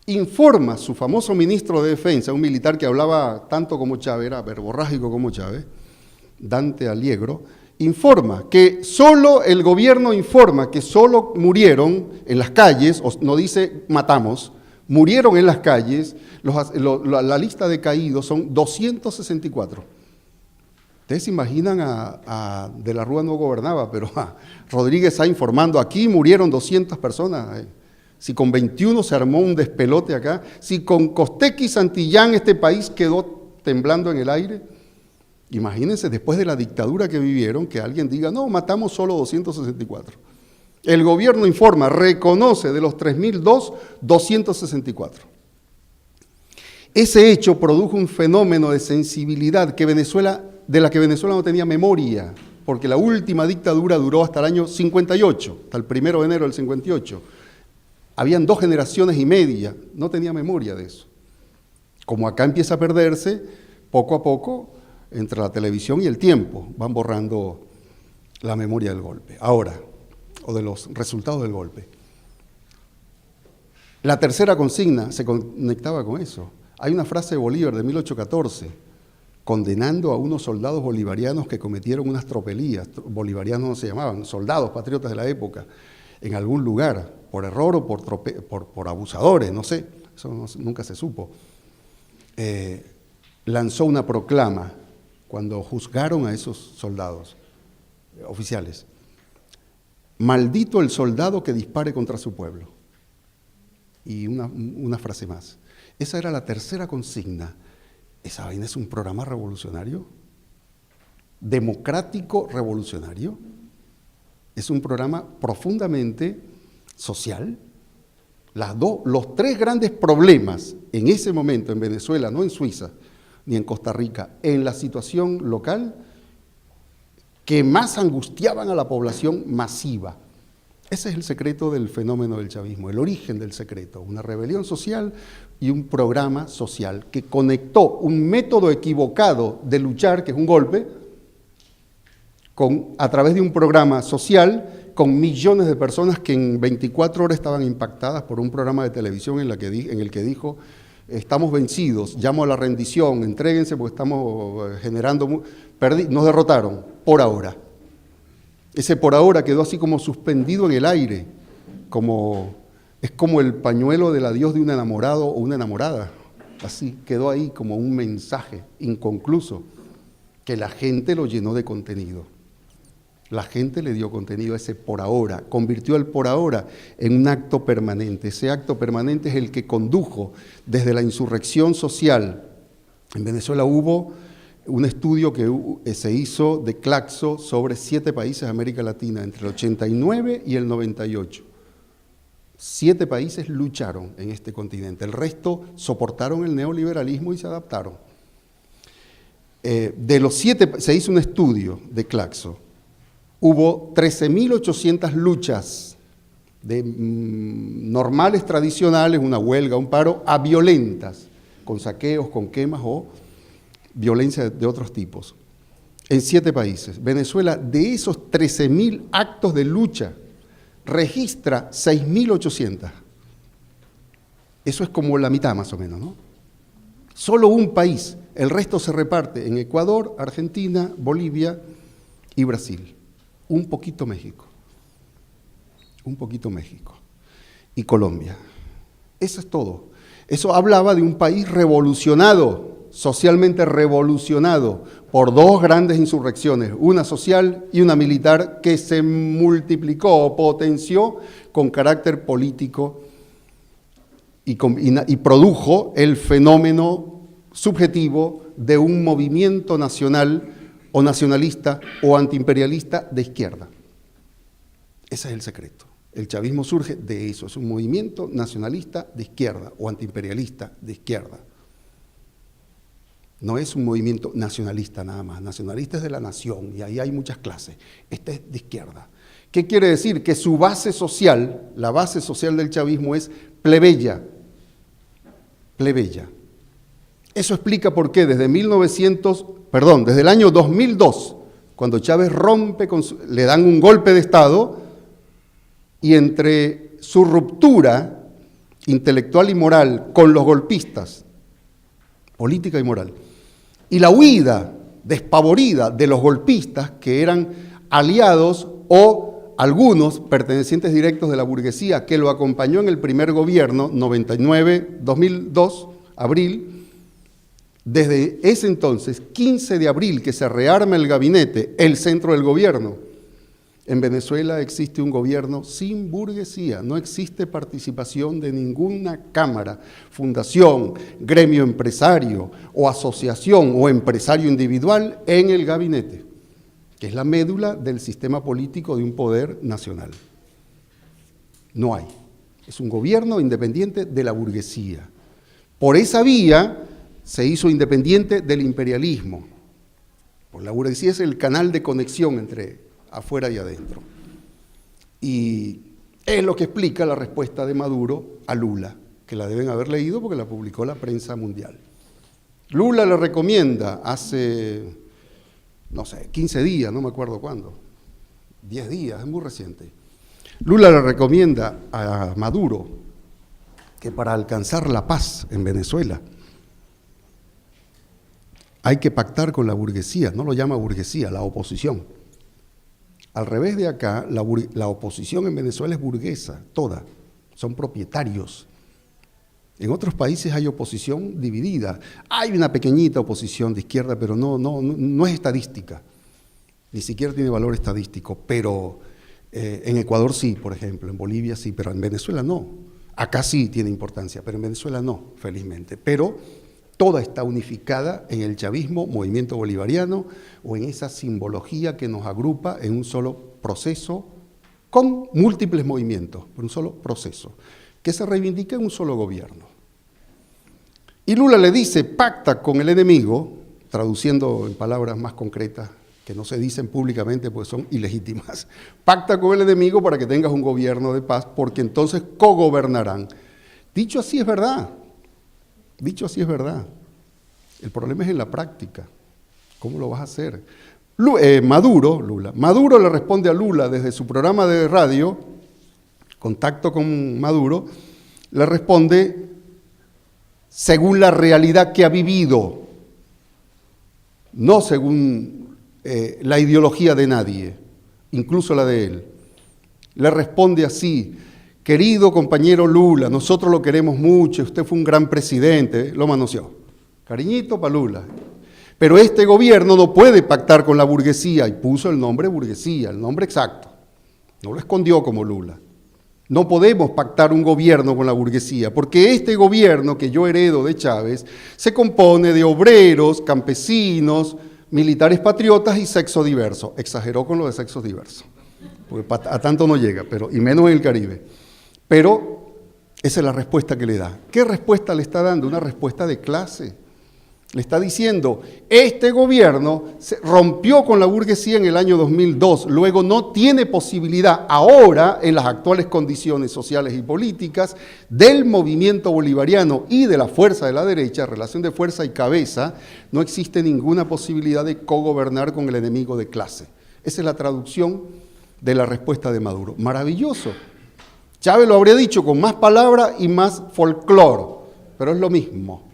informa a su famoso ministro de Defensa, un militar que hablaba tanto como Chávez, era verborrágico como Chávez, Dante Alighiero, el gobierno informa que solo murieron en las calles, no dice matamos, murieron en las calles, la lista de caídos son 264. Ustedes se imaginan De la Rúa no gobernaba, pero Rodríguez está informando, aquí murieron 200 personas. Si con 21 se armó un despelote acá, si con Costequi y Santillán este país quedó temblando en el aire, imagínense después de la dictadura que vivieron, que alguien diga, no, matamos solo 264. El gobierno informa, reconoce de los 3.002, 264. Ese hecho produjo un fenómeno de sensibilidad de la que Venezuela no tenía memoria, porque la última dictadura duró hasta el año 58, hasta el 1 de enero del 58. Habían 2 generaciones y media, no tenía memoria de eso. Como acá empieza a perderse, poco a poco, entre la televisión y el tiempo, van borrando la memoria del golpe. Ahora, o de los resultados del golpe. La tercera consigna se conectaba con eso. Hay una frase de Bolívar de 1814, condenando a unos soldados bolivarianos que cometieron unas tropelías, bolivarianos no se llamaban, soldados patriotas de la época, en algún lugar, por error o por abusadores, no sé, eso nunca se supo. Lanzó una proclama cuando juzgaron a esos soldados oficiales. Maldito el soldado que dispare contra su pueblo. y una frase más. Esa era la tercera consigna. ¿Esa vaina es un programa revolucionario? ¿Democrático revolucionario? Es un programa profundamente social. Los tres grandes problemas en ese momento en Venezuela, no en Suiza ni en Costa Rica, en la situación local, que más angustiaban a la población masiva. Ese es el secreto del fenómeno del chavismo, el origen del secreto, una rebelión social y un programa social que conectó un método equivocado de luchar, que es un golpe, a través de un programa social con millones de personas que en 24 horas estaban impactadas por un programa de televisión en el que dijo: estamos vencidos, llamo a la rendición, entréguense porque estamos generando... nos derrotaron, por ahora. Ese por ahora quedó así como suspendido en el aire, es como el pañuelo del adiós de un enamorado o una enamorada. Así quedó ahí como un mensaje inconcluso, que la gente lo llenó de contenido. La gente le dio contenido a ese por ahora, convirtió el por ahora en un acto permanente. Ese acto permanente es el que condujo desde la insurrección social. En Venezuela hubo un estudio que se hizo de Claxo sobre 7 países de América Latina entre el 89 y el 98. 7 países lucharon en este continente, el resto soportaron el neoliberalismo y se adaptaron. De los 7, se hizo un estudio de Claxo. Hubo 13.800 luchas normales, tradicionales, una huelga, un paro, a violentas, con saqueos, con quemas o violencia de otros tipos, en 7 países. Venezuela, de esos 13.000 actos de lucha, registra 6.800. Eso es como la mitad más o menos, ¿no? Solo un país, el resto se reparte en Ecuador, Argentina, Bolivia y Brasil. Un poquito México y Colombia. Eso es todo. Eso hablaba de un país revolucionado, socialmente revolucionado por 2 grandes insurrecciones, una social y una militar, que se multiplicó o potenció con carácter político y produjo el fenómeno subjetivo de un movimiento nacional o nacionalista o antiimperialista de izquierda. Ese es el secreto. El chavismo surge de eso, es un movimiento nacionalista de izquierda o antiimperialista de izquierda. No es un movimiento nacionalista nada más, nacionalista es de la nación y ahí hay muchas clases. Este es de izquierda. ¿Qué quiere decir? Que su base social, la base social del chavismo es plebeya. Plebeya. Eso explica por qué desde el año 2002, cuando Chávez le dan un golpe de Estado, y entre su ruptura intelectual y moral con los golpistas, política y moral, y la huida despavorida de los golpistas, que eran aliados o algunos pertenecientes directos de la burguesía, que lo acompañó en el primer gobierno, 99-2002, abril. Desde ese entonces, 15 de abril, que se rearma el gabinete, el centro del gobierno, en Venezuela existe un gobierno sin burguesía, no existe participación de ninguna cámara, fundación, gremio empresario o asociación o empresario individual en el gabinete, que es la médula del sistema político de un poder nacional. No hay. Es un gobierno independiente de la burguesía. Por esa vía se hizo independiente del imperialismo. Pues la burguesía es el canal de conexión entre afuera y adentro. Y es lo que explica la respuesta de Maduro a Lula, que la deben haber leído porque la publicó la prensa mundial. Lula le recomienda hace, 15 días, no me acuerdo cuándo, 10 días, es muy reciente. Lula le recomienda a Maduro que para alcanzar la paz en Venezuela hay que pactar con la burguesía, no lo llama burguesía, la oposición. Al revés de acá, la oposición en Venezuela es burguesa, toda, son propietarios. En otros países hay oposición dividida, hay una pequeñita oposición de izquierda, pero no es estadística, ni siquiera tiene valor estadístico, pero en Ecuador sí, por ejemplo, en Bolivia sí, pero en Venezuela no. Acá sí tiene importancia, pero en Venezuela no, felizmente. Pero toda está unificada en el chavismo, movimiento bolivariano, o en esa simbología que nos agrupa en un solo proceso, con múltiples movimientos, pero un solo proceso, que se reivindica en un solo gobierno. Y Lula le dice, pacta con el enemigo, traduciendo en palabras más concretas, que no se dicen públicamente porque son ilegítimas, pacta con el enemigo para que tengas un gobierno de paz, porque entonces cogobernarán. Dicho así es verdad, dicho así es verdad. El problema es en la práctica. ¿Cómo lo vas a hacer? Maduro le responde a Lula desde su programa de radio, Contacto con Maduro, le responde según la realidad que ha vivido, no según la ideología de nadie, incluso la de él. Le responde así: querido compañero Lula, nosotros lo queremos mucho, usted fue un gran presidente, lo manoseó. Cariñito para Lula. Pero este gobierno no puede pactar con la burguesía, y puso el nombre burguesía, el nombre exacto. No lo escondió como Lula. No podemos pactar un gobierno con la burguesía, porque este gobierno que yo heredo de Chávez se compone de obreros, campesinos, militares patriotas y sexo diverso. Exageró con lo de sexo diverso, porque a tanto no llega, y menos en el Caribe. Pero esa es la respuesta que le da. ¿Qué respuesta le está dando? Una respuesta de clase. Le está diciendo, este gobierno se rompió con la burguesía en el año 2002, luego no tiene posibilidad ahora, en las actuales condiciones sociales y políticas, del movimiento bolivariano y de la fuerza de la derecha, relación de fuerza y cabeza, no existe ninguna posibilidad de cogobernar con el enemigo de clase. Esa es la traducción de la respuesta de Maduro. Maravilloso. Chávez lo habría dicho con más palabras y más folclore, pero es lo mismo.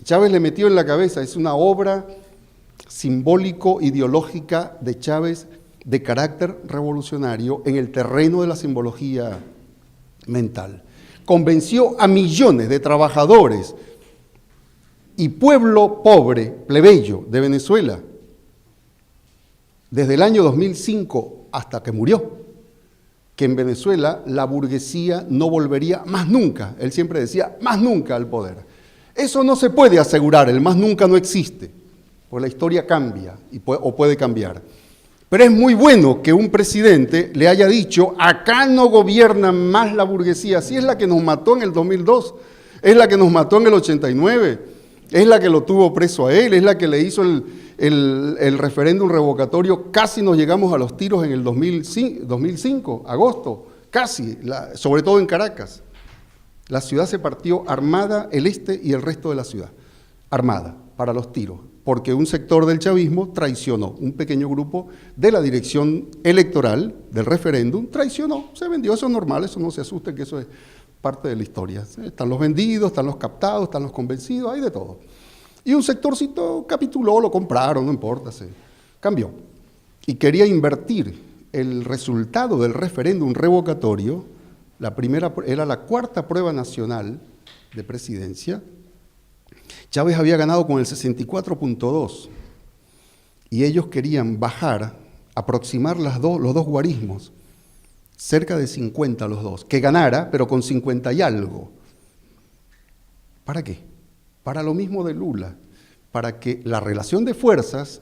Chávez le metió en la cabeza, es una obra simbólico-ideológica de Chávez de carácter revolucionario en el terreno de la simbología mental. Convenció a millones de trabajadores y pueblo pobre, plebeyo de Venezuela, desde el año 2005 hasta que murió, que en Venezuela la burguesía no volvería más nunca, él siempre decía, más nunca al poder. Eso no se puede asegurar, el más nunca no existe, porque la historia cambia o puede cambiar. Pero es muy bueno que un presidente le haya dicho, acá no gobierna más la burguesía, así es la que nos mató en el 2002, es la que nos mató en el 89, es la que lo tuvo preso a él, es la que le hizo el referéndum revocatorio, casi nos llegamos a los tiros en el 2005, agosto, casi, sobre todo en Caracas. La ciudad se partió armada, el este y el resto de la ciudad, armada para los tiros, porque un sector del chavismo traicionó, un pequeño grupo de la dirección electoral del referéndum traicionó, se vendió, eso es normal, eso no se asuste, que eso es parte de la historia. Están los vendidos, están los captados, están los convencidos, hay de todo. Y un sectorcito capituló, lo compraron, no importa, se cambió. Y quería invertir el resultado del referéndum revocatorio. La primera era la cuarta prueba nacional de presidencia. Chávez había ganado con el 64.2 y ellos querían bajar, aproximar los dos guarismos, cerca de 50 los dos, que ganara, pero con 50 y algo. ¿Para qué? Para lo mismo de Lula, para que la relación de fuerzas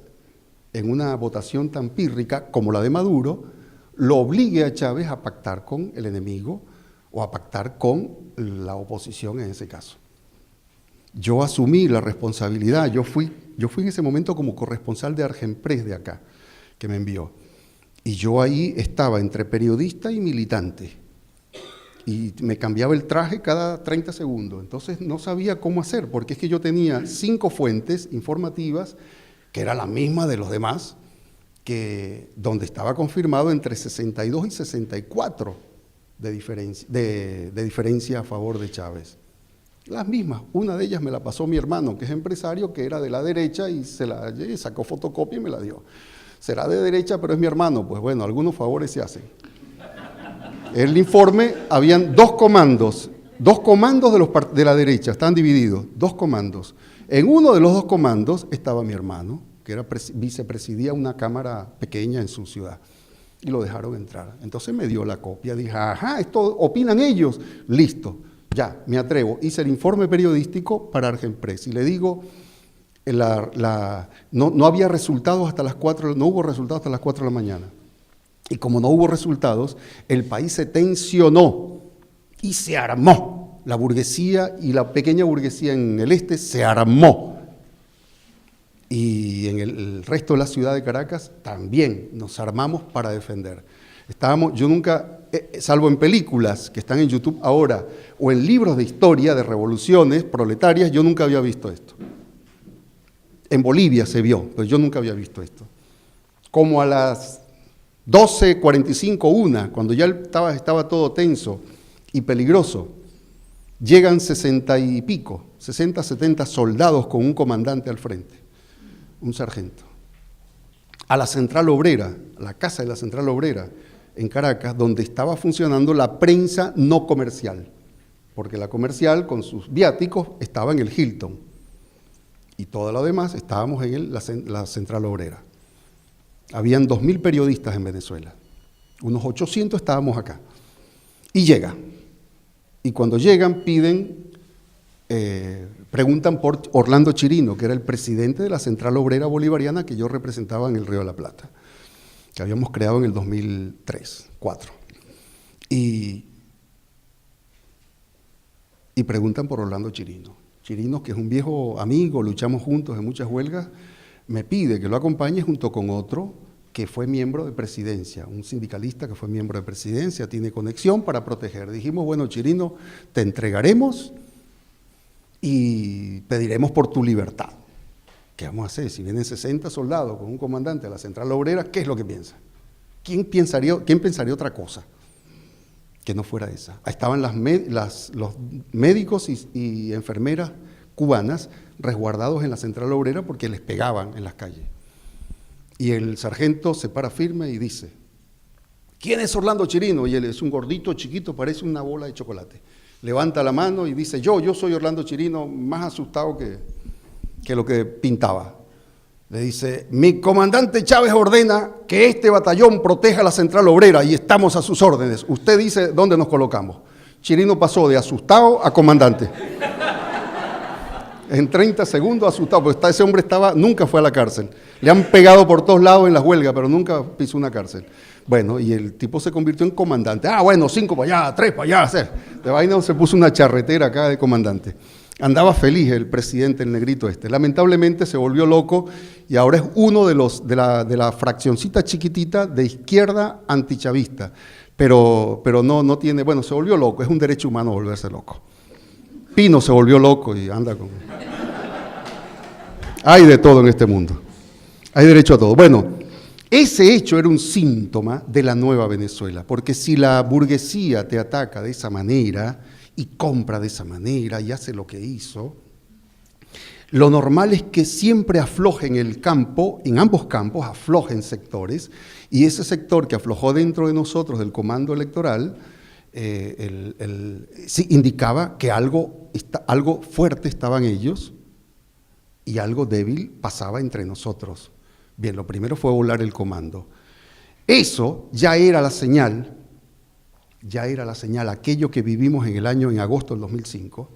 en una votación tan pírrica como la de Maduro lo obligue a Chávez a pactar con el enemigo o a pactar con la oposición en ese caso. Yo asumí la responsabilidad, yo fui en ese momento como corresponsal de Argenpress de acá, que me envió. Y yo ahí estaba entre periodista y militante. Y me cambiaba el traje cada 30 segundos. Entonces no sabía cómo hacer, porque es que yo tenía 5 fuentes informativas, que era la misma de los demás, donde estaba confirmado entre 62 y 64 de diferencia a favor de Chávez. Las mismas, una de ellas me la pasó mi hermano, que es empresario, que era de la derecha, y sacó fotocopia y me la dio. Será de derecha, pero es mi hermano, pues bueno, algunos favores se hacen. El informe, habían dos comandos de la derecha, están divididos, 2 comandos. En uno de los 2 comandos estaba mi hermano, que vicepresidía una cámara pequeña en su ciudad. y lo dejaron entrar. Entonces me dio la copia, dije, ajá, esto opinan ellos, listo, ya, me atrevo. Hice el informe periodístico para Argenpress y le digo, no había resultados hasta las 4, no hubo resultados hasta las 4 de la mañana. Y como no hubo resultados, el país se tensionó y se armó. La burguesía y la pequeña burguesía en el este se armó. Y en el resto de la ciudad de Caracas también nos armamos para defender. Yo nunca, salvo en películas que están en YouTube ahora, o en libros de historia de revoluciones proletarias, yo nunca había visto esto. En Bolivia se vio, pero yo nunca había visto esto. Como a las 12:45, 1, cuando ya estaba todo tenso y peligroso, llegan 60 y pico, 60, 70 soldados con un comandante al frente, un sargento, a la Central Obrera, a la casa de la Central Obrera en Caracas, donde estaba funcionando la prensa no comercial, porque la comercial con sus viáticos estaba en el Hilton y todo lo demás estábamos en la Central Obrera. Habían 2.000 periodistas en Venezuela, unos 800 estábamos acá. Y llega, y cuando llegan preguntan por Orlando Chirino, que era el presidente de la Central Obrera Bolivariana que yo representaba en el Río de la Plata, que habíamos creado en el 2003, 2004. Y preguntan por Orlando Chirino. Chirino, que es un viejo amigo, luchamos juntos en muchas huelgas, me pide que lo acompañe junto con otro que fue miembro de presidencia, un sindicalista que fue miembro de presidencia, tiene conexión para proteger. Dijimos, bueno, Chirino, te entregaremos y pediremos por tu libertad. ¿Qué vamos a hacer? Si vienen 60 soldados con un comandante a la Central Obrera, ¿qué es lo que piensa? ¿Quién pensaría otra cosa que no fuera esa? Ahí estaban los médicos y enfermeras cubanas resguardados en la Central Obrera porque les pegaban en las calles. Y el sargento se para firme y dice, ¿quién es Orlando Chirino? Y él es un gordito chiquito, parece una bola de chocolate. Levanta la mano y dice, yo soy Orlando Chirino, más asustado que lo que pintaba. Le dice, mi comandante Chávez ordena que este batallón proteja la Central Obrera y estamos a sus órdenes. Usted dice dónde nos colocamos. Chirino pasó de asustado a comandante. En 30 segundos asustado, porque ese hombre nunca fue a la cárcel. Le han pegado por todos lados en las huelgas, pero nunca pisó una cárcel. Bueno, y el tipo se convirtió en comandante. Bueno, 5 para allá, 3 para allá. De vaina se puso una charretera acá de comandante. Andaba feliz el presidente, el negrito este. Lamentablemente se volvió loco y ahora es uno de la fraccioncita chiquitita de izquierda antichavista. Pero no tiene, bueno, se volvió loco, es un derecho humano volverse loco. Pino se volvió loco y anda con... Hay de todo en este mundo, hay derecho a todo. Bueno, ese hecho era un síntoma de la nueva Venezuela, porque si la burguesía te ataca de esa manera y compra de esa manera y hace lo que hizo, lo normal es que siempre afloje en el campo, en ambos campos aflojen sectores, y ese sector que aflojó dentro de nosotros del comando electoral, sí indicaba que algo fuerte estaban ellos y algo débil pasaba entre nosotros. Bien, lo primero fue volar el comando. Eso ya era la señal, aquello que vivimos en agosto del 2005,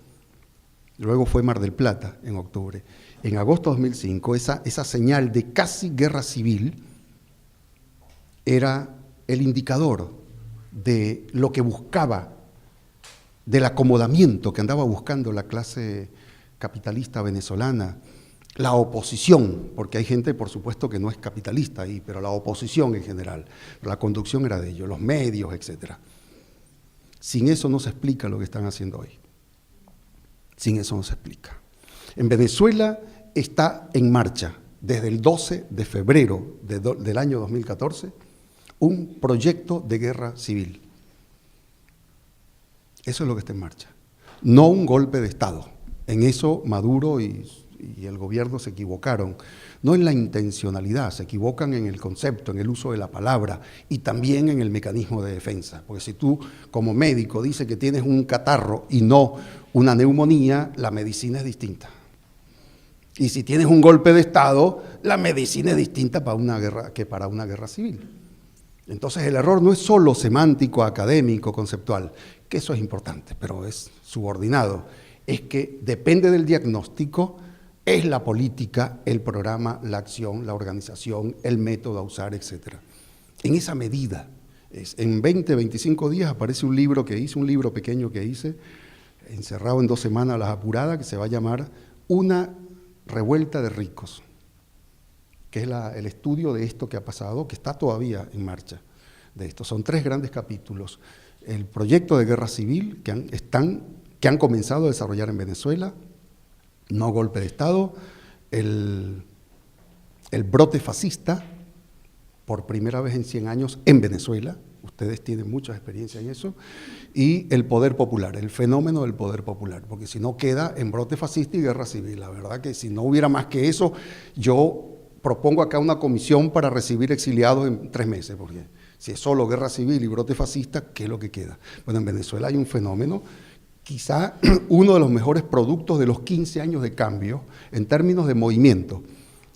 luego fue Mar del Plata en octubre. En agosto de 2005, esa señal de casi guerra civil era el indicador de lo que buscaba, del acomodamiento que andaba buscando la clase capitalista venezolana, la oposición, porque hay gente, por supuesto, que no es capitalista ahí, pero la oposición en general, la conducción era de ellos, los medios, etc. Sin eso no se explica lo que están haciendo hoy. Sin eso no se explica. En Venezuela está en marcha, desde el 12 de febrero del año 2014, un proyecto de guerra civil. Eso es lo que está en marcha. No un golpe de Estado. En eso Maduro y el gobierno se equivocaron. No en la intencionalidad, se equivocan en el concepto, en el uso de la palabra y también en el mecanismo de defensa. Porque si tú, como médico, dices que tienes un catarro y no una neumonía, la medicina es distinta. Y si tienes un golpe de Estado, la medicina es distinta para una guerra que para una guerra civil. Entonces el error no es solo semántico, académico, conceptual, que eso es importante, pero es subordinado. Es que depende del diagnóstico, es la política, el programa, la acción, la organización, el método a usar, etc. En esa medida, en 20, 25 días aparece un libro que hice, un libro pequeño que hice, encerrado en 2 semanas a las apuradas, que se va a llamar Una revuelta de ricos, que es el estudio de esto que ha pasado, que está todavía en marcha de esto. Son 3 grandes capítulos. El proyecto de guerra civil que han comenzado a desarrollar en Venezuela, no golpe de Estado, el brote fascista, por primera vez en 100 años en Venezuela, ustedes tienen mucha experiencia en eso, y el poder popular, el fenómeno del poder popular, porque si no queda en brote fascista y guerra civil. La verdad que si no hubiera más que eso, yo propongo acá una comisión para recibir exiliados en 3 meses, porque si es solo guerra civil y brote fascista, ¿qué es lo que queda? Bueno, en Venezuela hay un fenómeno, quizá uno de los mejores productos de los 15 años de cambio en términos de movimiento,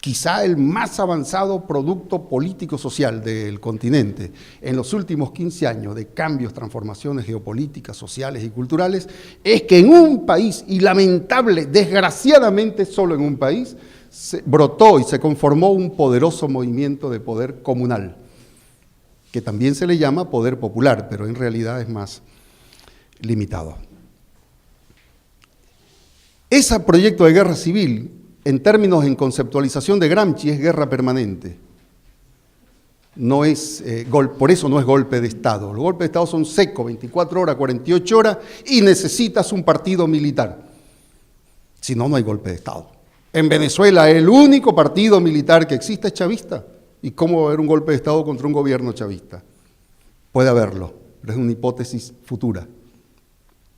quizá el más avanzado producto político-social del continente en los últimos 15 años de cambios, transformaciones geopolíticas, sociales y culturales, es que en un país, y lamentable, desgraciadamente solo en un país, se brotó y se conformó un poderoso movimiento de poder comunal, que también se le llama poder popular, pero en realidad es más limitado. Ese proyecto de guerra civil, en términos en conceptualización de Gramsci, es guerra permanente. No es, por eso no es golpe de Estado. Los golpes de Estado son secos, 24 horas, 48 horas, y necesitas un partido militar. Si no, no hay golpe de Estado. En Venezuela, el único partido militar que existe es chavista. ¿Y cómo va a haber un golpe de Estado contra un gobierno chavista? Puede haberlo, pero es una hipótesis futura.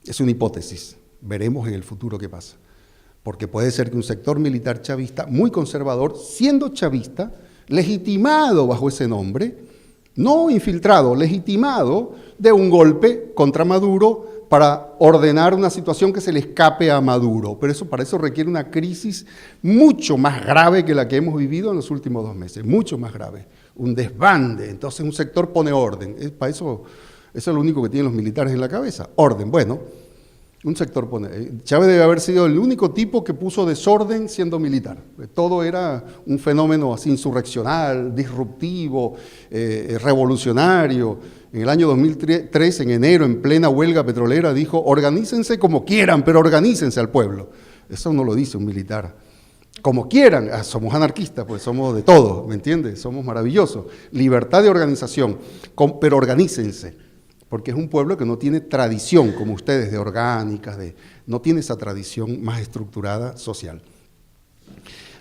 Es una hipótesis. Veremos en el futuro qué pasa. Porque puede ser que un sector militar chavista, muy conservador, siendo chavista, legitimado bajo ese nombre, no infiltrado, legitimado de un golpe contra Maduro para ordenar una situación que se le escape a Maduro. Pero para eso requiere una crisis mucho más grave que la que hemos vivido en los últimos 2 meses, mucho más grave, un desbande. Entonces un sector pone orden. Para eso es lo único que tienen los militares en la cabeza, orden. Bueno, un sector pone. Chávez debe haber sido el único tipo que puso desorden siendo militar. Todo era un fenómeno así insurreccional, disruptivo, revolucionario. En el año 2003, en enero, en plena huelga petrolera, dijo: organícense como quieran, pero organícense al pueblo. Eso no lo dice un militar. Como quieran, somos anarquistas, pues somos de todo, ¿me entiendes? Somos maravillosos. Libertad de organización, pero organícense. Porque es un pueblo que no tiene tradición, como ustedes, de orgánicas, no tiene esa tradición más estructurada social.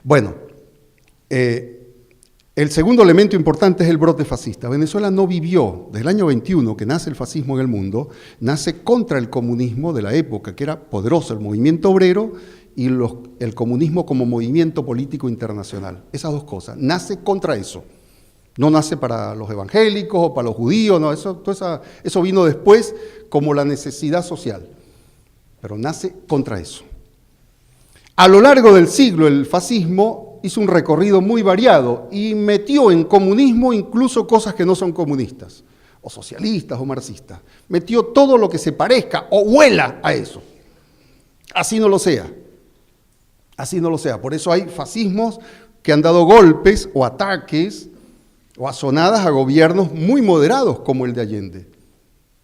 Bueno, el segundo elemento importante es el brote fascista. Venezuela no vivió, desde el año 21, que nace el fascismo en el mundo, nace contra el comunismo de la época, que era poderoso, el movimiento obrero y el comunismo como movimiento político internacional. Esas 2 cosas, nace contra eso. No nace para los evangélicos o para los judíos, no, eso vino después como la necesidad social, pero nace contra eso. A lo largo del siglo el fascismo hizo un recorrido muy variado y metió en comunismo incluso cosas que no son comunistas, o socialistas o marxistas. Metió todo lo que se parezca o huela a eso. Así no lo sea. Así no lo sea. Por eso hay fascismos que han dado golpes o ataques o azonadas a gobiernos muy moderados como el de Allende.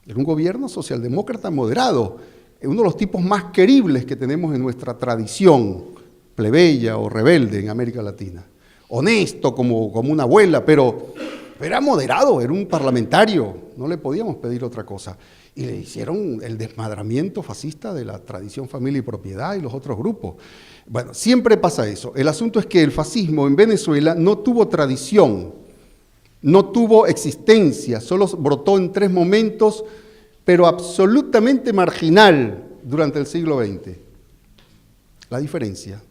Era un gobierno socialdemócrata moderado, uno de los tipos más queribles que tenemos en nuestra tradición plebeya o rebelde en América Latina. Honesto como una abuela, pero era moderado, era un parlamentario, no le podíamos pedir otra cosa. Y le hicieron el desmadramiento fascista de la tradición familia y propiedad y los otros grupos. Bueno, siempre pasa eso. El asunto es que el fascismo en Venezuela no tuvo tradición, no tuvo existencia, solo brotó en 3 momentos, pero absolutamente marginal durante el siglo XX. La diferencia.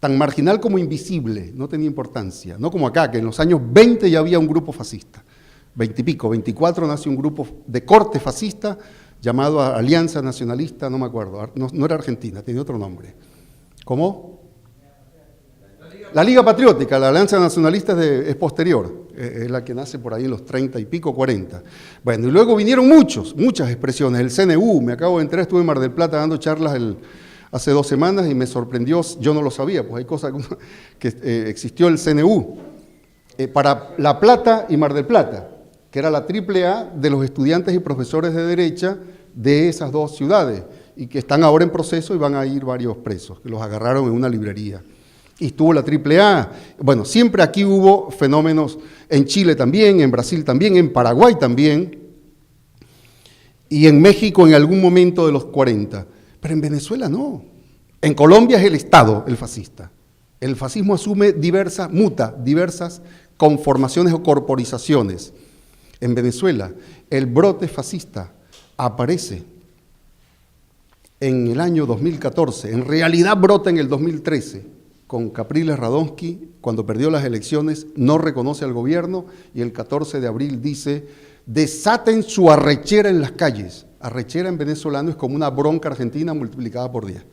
Tan marginal como invisible, no tenía importancia. No como acá, que en los años 20 ya había un grupo fascista. 20 y pico, 24 nace un grupo de corte fascista llamado Alianza Nacionalista, no me acuerdo, no era Argentina, tenía otro nombre. ¿Cómo? La Liga Patriótica, la Alianza Nacionalista es posterior, es la que nace por ahí en los 30 y pico, 40. Bueno, y luego vinieron muchas expresiones. El CNU, me acabo de enterar, estuve en Mar del Plata dando charlas hace 2 semanas y me sorprendió, yo no lo sabía, pues hay cosas que existió el CNU para La Plata y Mar del Plata, que era la AAA de los estudiantes y profesores de derecha de esas 2 ciudades, y que están ahora en proceso y van a ir varios presos, que los agarraron en una librería. Y estuvo la AAA. Bueno, siempre aquí hubo fenómenos, en Chile también, en Brasil también, en Paraguay también, y en México en algún momento de los 40. Pero en Venezuela no. En Colombia es el Estado el fascista. El fascismo asume muta diversas conformaciones o corporizaciones. En Venezuela, el brote fascista aparece en el año 2014, en realidad brota en el 2013, con Capriles Radonsky, cuando perdió las elecciones, no reconoce al gobierno y el 14 de abril dice, desaten su arrechera en las calles. Arrechera en venezolano es como una bronca argentina multiplicada por 10.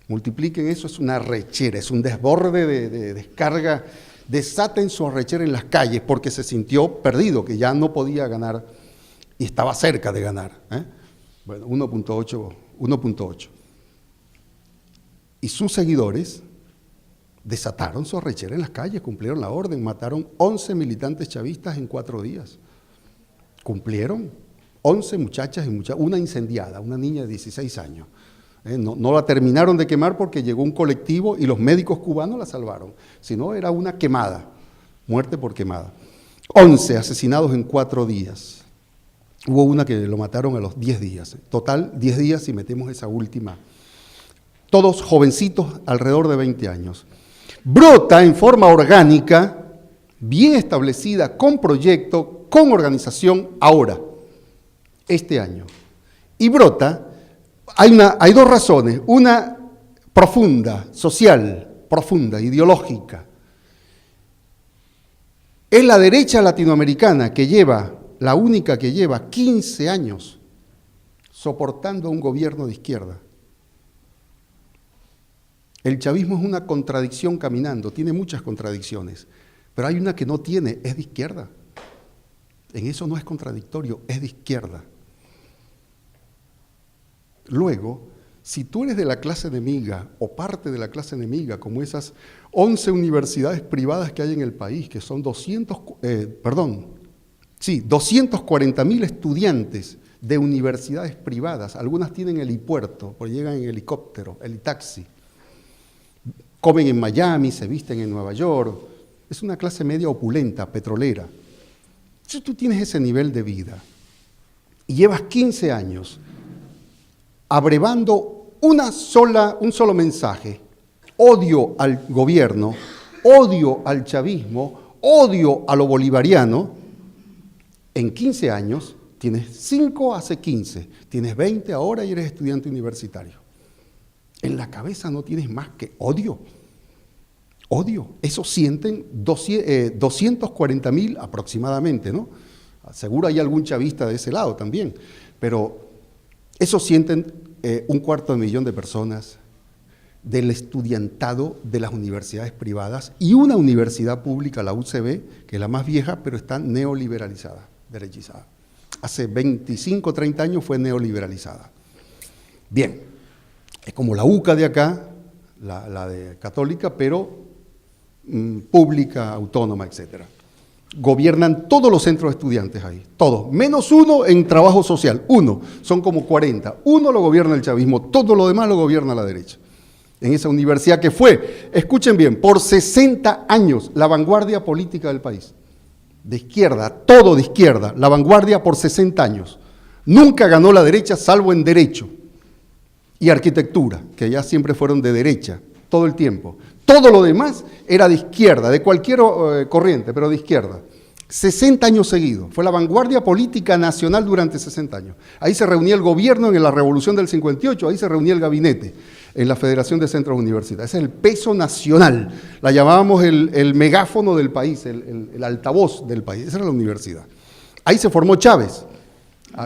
Multipliquen eso, es una arrechera, es un desborde de descarga. Desaten su arrechera en las calles porque se sintió perdido, que ya no podía ganar y estaba cerca de ganar. Bueno, 1.8. Y sus seguidores desataron su arrechera en las calles, cumplieron la orden, mataron 11 militantes chavistas en 4 días. Cumplieron 11 muchachas y una incendiada, una niña de 16 años. No la terminaron de quemar porque llegó un colectivo y los médicos cubanos la salvaron. Si no, era una quemada, muerte por quemada. 11 asesinados en 4 días. Hubo una que lo mataron a los 10 días. Total, 10 días si metemos esa última. Todos jovencitos, alrededor de 20 años. Brota en forma orgánica, bien establecida, con proyecto, con organización, ahora, este año. Y brota, hay 2 razones, una profunda, social, profunda, ideológica. Es la derecha latinoamericana la única que lleva 15 años soportando un gobierno de izquierda. El chavismo es una contradicción caminando, tiene muchas contradicciones, pero hay una que no tiene, es de izquierda. En eso no es contradictorio, es de izquierda. Luego, si tú eres de la clase enemiga o parte de la clase enemiga, como esas 11 universidades privadas que hay en el país, que son 240.000 estudiantes de universidades privadas, algunas tienen helipuerto, porque llegan en helicóptero, helitaxi, comen en Miami, se visten en Nueva York, es una clase media opulenta, petrolera. Si tú tienes ese nivel de vida y llevas 15 años abrevando un solo mensaje, odio al gobierno, odio al chavismo, odio a lo bolivariano, en 15 años, tienes 5 hace 15, tienes 20 ahora y eres estudiante universitario. En la cabeza no tienes más que odio. Odio. Eso sienten 240.000 aproximadamente, ¿no? Seguro hay algún chavista de ese lado también, pero eso sienten 250.000 de personas del estudiantado de las universidades privadas y una universidad pública, la UCB, que es la más vieja, pero está neoliberalizada, derechizada. Hace 25, 30 años fue neoliberalizada. Bien, es como la UCA de acá, la de católica, pero pública, autónoma, etc. Gobiernan todos los centros de estudiantes ahí, todos, menos uno en trabajo social, uno, son como 40, uno lo gobierna el chavismo, todo lo demás lo gobierna la derecha. En esa universidad que fue, escuchen bien, por 60 años la vanguardia política del país, de izquierda, todo de izquierda, la vanguardia por 60 años. Nunca ganó la derecha salvo en derecho y arquitectura, que ya siempre fueron de derecha, todo el tiempo. Todo lo demás era de izquierda, de cualquier corriente, pero de izquierda. 60 años seguidos. Fue la vanguardia política nacional durante 60 años. Ahí se reunía el gobierno en la Revolución del 58, ahí se reunía el gabinete en la Federación de Centros Universitarios. Ese es el peso nacional. La llamábamos el megáfono del país, el altavoz del país. Esa era la universidad. Ahí se formó Chávez.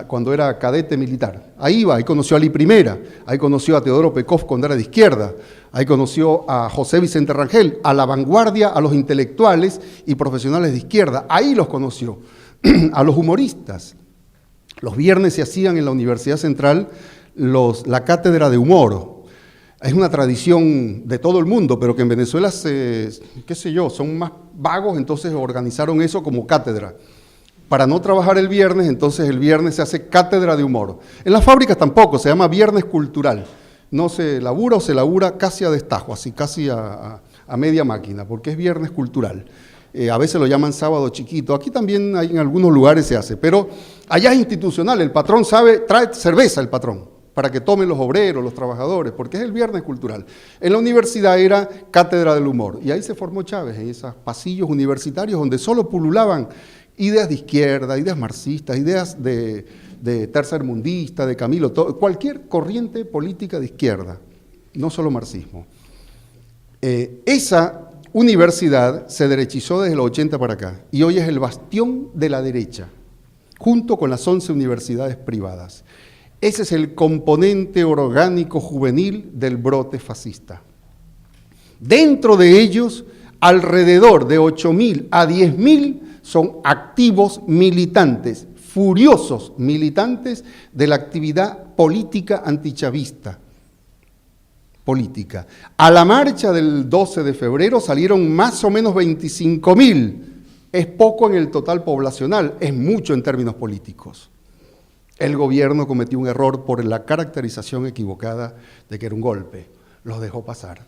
cuando era cadete militar. Ahí iba, ahí conoció a Li Primera, ahí conoció a Teodoro Pekov cuando era de izquierda, ahí conoció a José Vicente Rangel, a la vanguardia, a los intelectuales y profesionales de izquierda, ahí los conoció, a los humoristas. Los viernes se hacían en la Universidad Central la cátedra de humor. Es una tradición de todo el mundo, pero que en Venezuela, qué sé yo, son más vagos, entonces organizaron eso como cátedra. Para no trabajar el viernes, entonces el viernes se hace cátedra de humor. En las fábricas tampoco, se llama viernes cultural. No se labura o se labura casi a destajo, así casi a media máquina, porque es viernes cultural. A veces lo llaman sábado chiquito. Aquí también en algunos lugares se hace, pero allá es institucional. El patrón trae cerveza el patrón, para que tomen los obreros, los trabajadores, porque es el viernes cultural. En la universidad era cátedra del humor, y ahí se formó Chávez, en esos pasillos universitarios donde solo pululaban ideas de izquierda, ideas marxistas, ideas de tercermundista, de Camilo, cualquier corriente política de izquierda, no solo marxismo. Esa universidad se derechizó desde los 80 para acá, y hoy es el bastión de la derecha, junto con las 11 universidades privadas. Ese es el componente orgánico juvenil del brote fascista. Dentro de ellos, alrededor de 8.000 a 10.000 son activos militantes, furiosos militantes de la actividad política antichavista. Política. A la marcha del 12 de febrero salieron más o menos 25.000. Es poco en el total poblacional, es mucho en términos políticos. El gobierno cometió un error por la caracterización equivocada de que era un golpe. Los dejó pasar.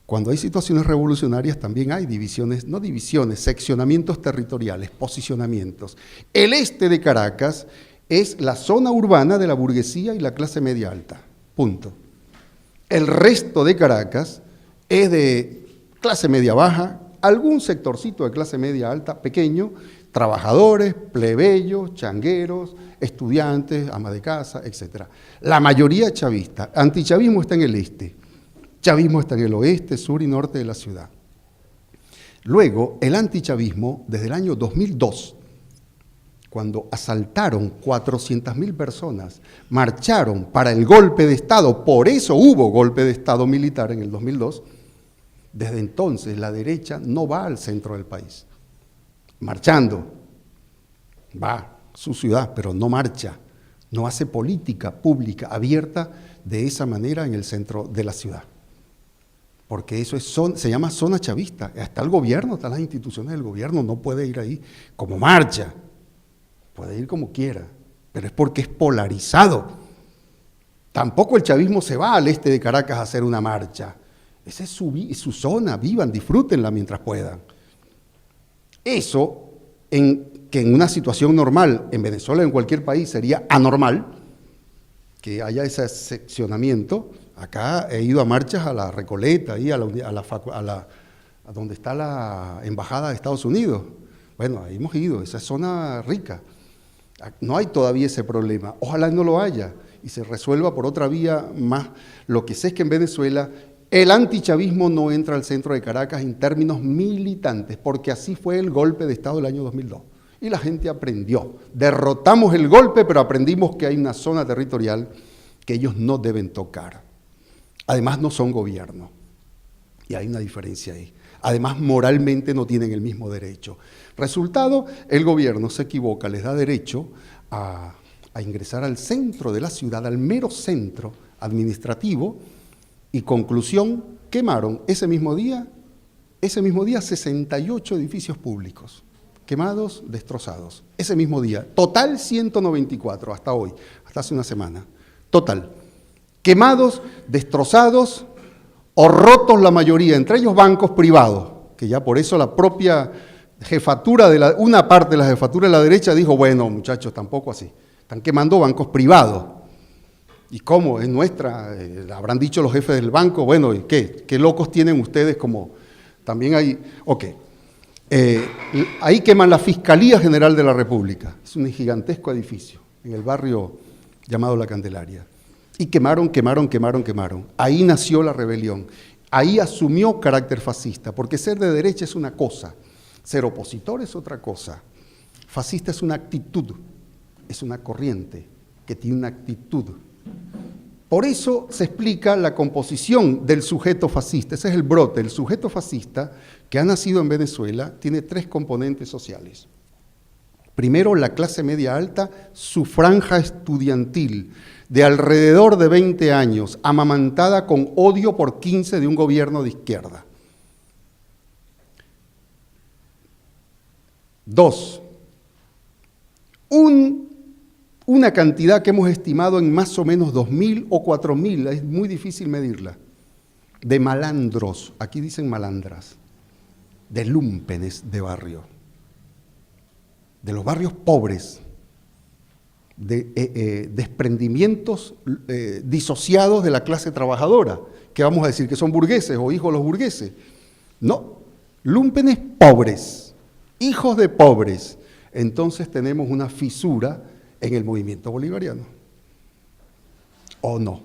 Cuando hay situaciones revolucionarias también hay divisiones, no divisiones, seccionamientos territoriales, posicionamientos. El este de Caracas es la zona urbana de la burguesía y la clase media alta, punto. El resto de Caracas es de clase media baja, algún sectorcito de clase media alta pequeño, trabajadores, plebeyos, changueros, estudiantes, ama de casa, etc. La mayoría chavista. Antichavismo está en el este. Chavismo está en el oeste, sur y norte de la ciudad. Luego, el antichavismo, desde el año 2002, cuando asaltaron 400.000 personas, marcharon para el golpe de Estado, por eso hubo golpe de Estado militar en el 2002, desde entonces la derecha no va al centro del país, marchando, va a su ciudad, pero no marcha, no hace política pública abierta de esa manera en el centro de la ciudad. Porque eso se llama zona chavista. Está el gobierno, están las instituciones del gobierno, no puede ir ahí como marcha, puede ir como quiera, pero es porque es polarizado. Tampoco el chavismo se va al este de Caracas a hacer una marcha. Esa es su zona, vivan, disfrútenla mientras puedan. Eso, que en una situación normal, en Venezuela o en cualquier país, sería anormal, que haya ese seccionamiento. Acá he ido a marchas a la Recoleta, ahí a donde está la embajada de Estados Unidos. Bueno, ahí hemos ido, esa es zona rica. No hay todavía ese problema, ojalá no lo haya y se resuelva por otra vía más. Lo que sé es que en Venezuela el antichavismo no entra al centro de Caracas en términos militantes, porque así fue el golpe de Estado del año 2002. Y la gente aprendió. Derrotamos el golpe, pero aprendimos que hay una zona territorial que ellos no deben tocar. Además, no son gobierno. Y hay una diferencia ahí. Además, moralmente no tienen el mismo derecho. Resultado, el gobierno se equivoca, les da derecho a ingresar al centro de la ciudad, al mero centro administrativo, y conclusión, quemaron ese mismo día 68 edificios públicos, quemados, destrozados. Ese mismo día, total 194 hasta hoy, hasta hace una semana, total. Quemados, destrozados o rotos la mayoría, entre ellos bancos privados, que ya por eso la propia jefatura, una parte de la jefatura de la derecha dijo, bueno, muchachos, tampoco así, están quemando bancos privados. ¿Y cómo? Es nuestra, habrán dicho los jefes del banco, bueno, ¿y qué? ¿Qué locos tienen ustedes como? También hay, ok. Ahí queman la Fiscalía General de la República, es un gigantesco edificio en el barrio llamado La Candelaria. Y quemaron. Ahí nació la rebelión. Ahí asumió carácter fascista, porque ser de derecha es una cosa, ser opositor es otra cosa. Fascista es una actitud, es una corriente que tiene una actitud. Por eso se explica la composición del sujeto fascista. Ese es el brote. El sujeto fascista que ha nacido en Venezuela tiene 3 componentes sociales. Primero, la clase media alta, su franja estudiantil, de alrededor de 20 años, amamantada con odio por 15 de un gobierno de izquierda. 2, una cantidad que hemos estimado en más o menos 2.000 o 4.000, es muy difícil medirla, de malandros, aquí dicen malandras, de lúmpenes de barrio, de los barrios pobres, de desprendimientos disociados de la clase trabajadora, que vamos a decir que son burgueses o hijos de los burgueses. No, lúmpenes pobres, hijos de pobres. Entonces tenemos una fisura en el movimiento bolivariano. ¿O no?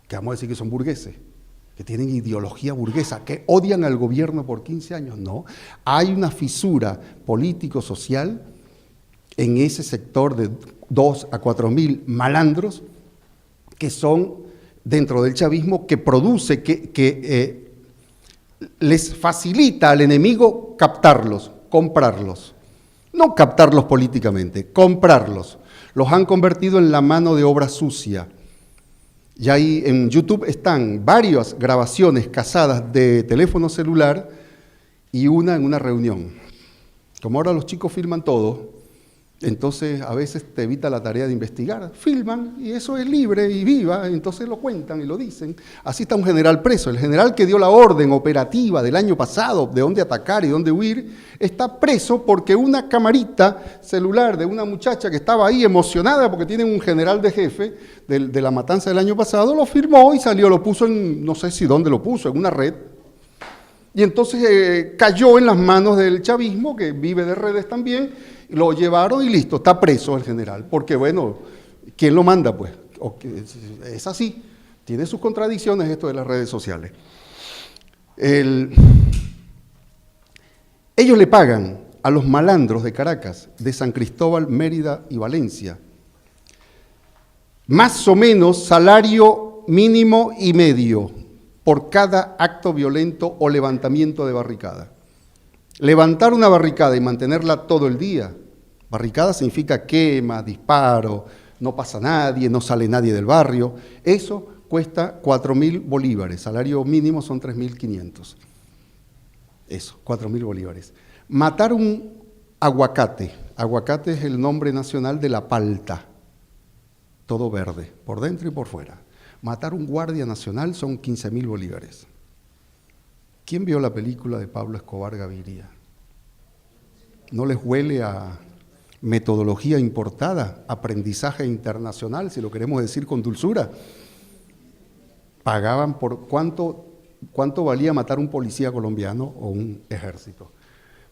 Que vamos a decir que son burgueses, que tienen ideología burguesa, que odian al gobierno por 15 años. No, hay una fisura político-social en ese sector de 2 a 4.000 malandros que son dentro del chavismo, que produce, que les facilita al enemigo captarlos, comprarlos. No captarlos políticamente, comprarlos. Los han convertido en la mano de obra sucia. Y ahí en YouTube están varias grabaciones casadas de teléfono celular y una en una reunión. Como ahora los chicos filman todo, entonces a veces te evita la tarea de investigar. Filman y eso es libre y viva, entonces lo cuentan y lo dicen. Así está un general preso. El general que dio la orden operativa del año pasado de dónde atacar y dónde huir, está preso porque una camarita celular de una muchacha que estaba ahí emocionada porque tienen un general de jefe de la matanza del año pasado, lo firmó y salió, lo puso en, no sé si dónde lo puso, en una red. Y entonces cayó en las manos del chavismo, que vive de redes también. Lo llevaron y listo, está preso el general, porque bueno, ¿quién lo manda pues? Es así, tiene sus contradicciones esto de las redes sociales. Ellos le pagan a los malandros de Caracas, de San Cristóbal, Mérida y Valencia, más o menos salario mínimo y medio por cada acto violento o levantamiento de barricada. Levantar una barricada y mantenerla todo el día, barricada significa quema, disparo, no pasa nadie, no sale nadie del barrio, eso cuesta 4.000 bolívares, salario mínimo son 3.500. Eso, 4.000 bolívares. Matar un aguacate, aguacate es el nombre nacional de la palta, todo verde, por dentro y por fuera. Matar un guardia nacional son 15.000 bolívares. ¿Quién vio la película de Pablo Escobar Gaviria? ¿No les huele a metodología importada, aprendizaje internacional, si lo queremos decir con dulzura? Pagaban por cuánto valía matar un policía colombiano o un ejército.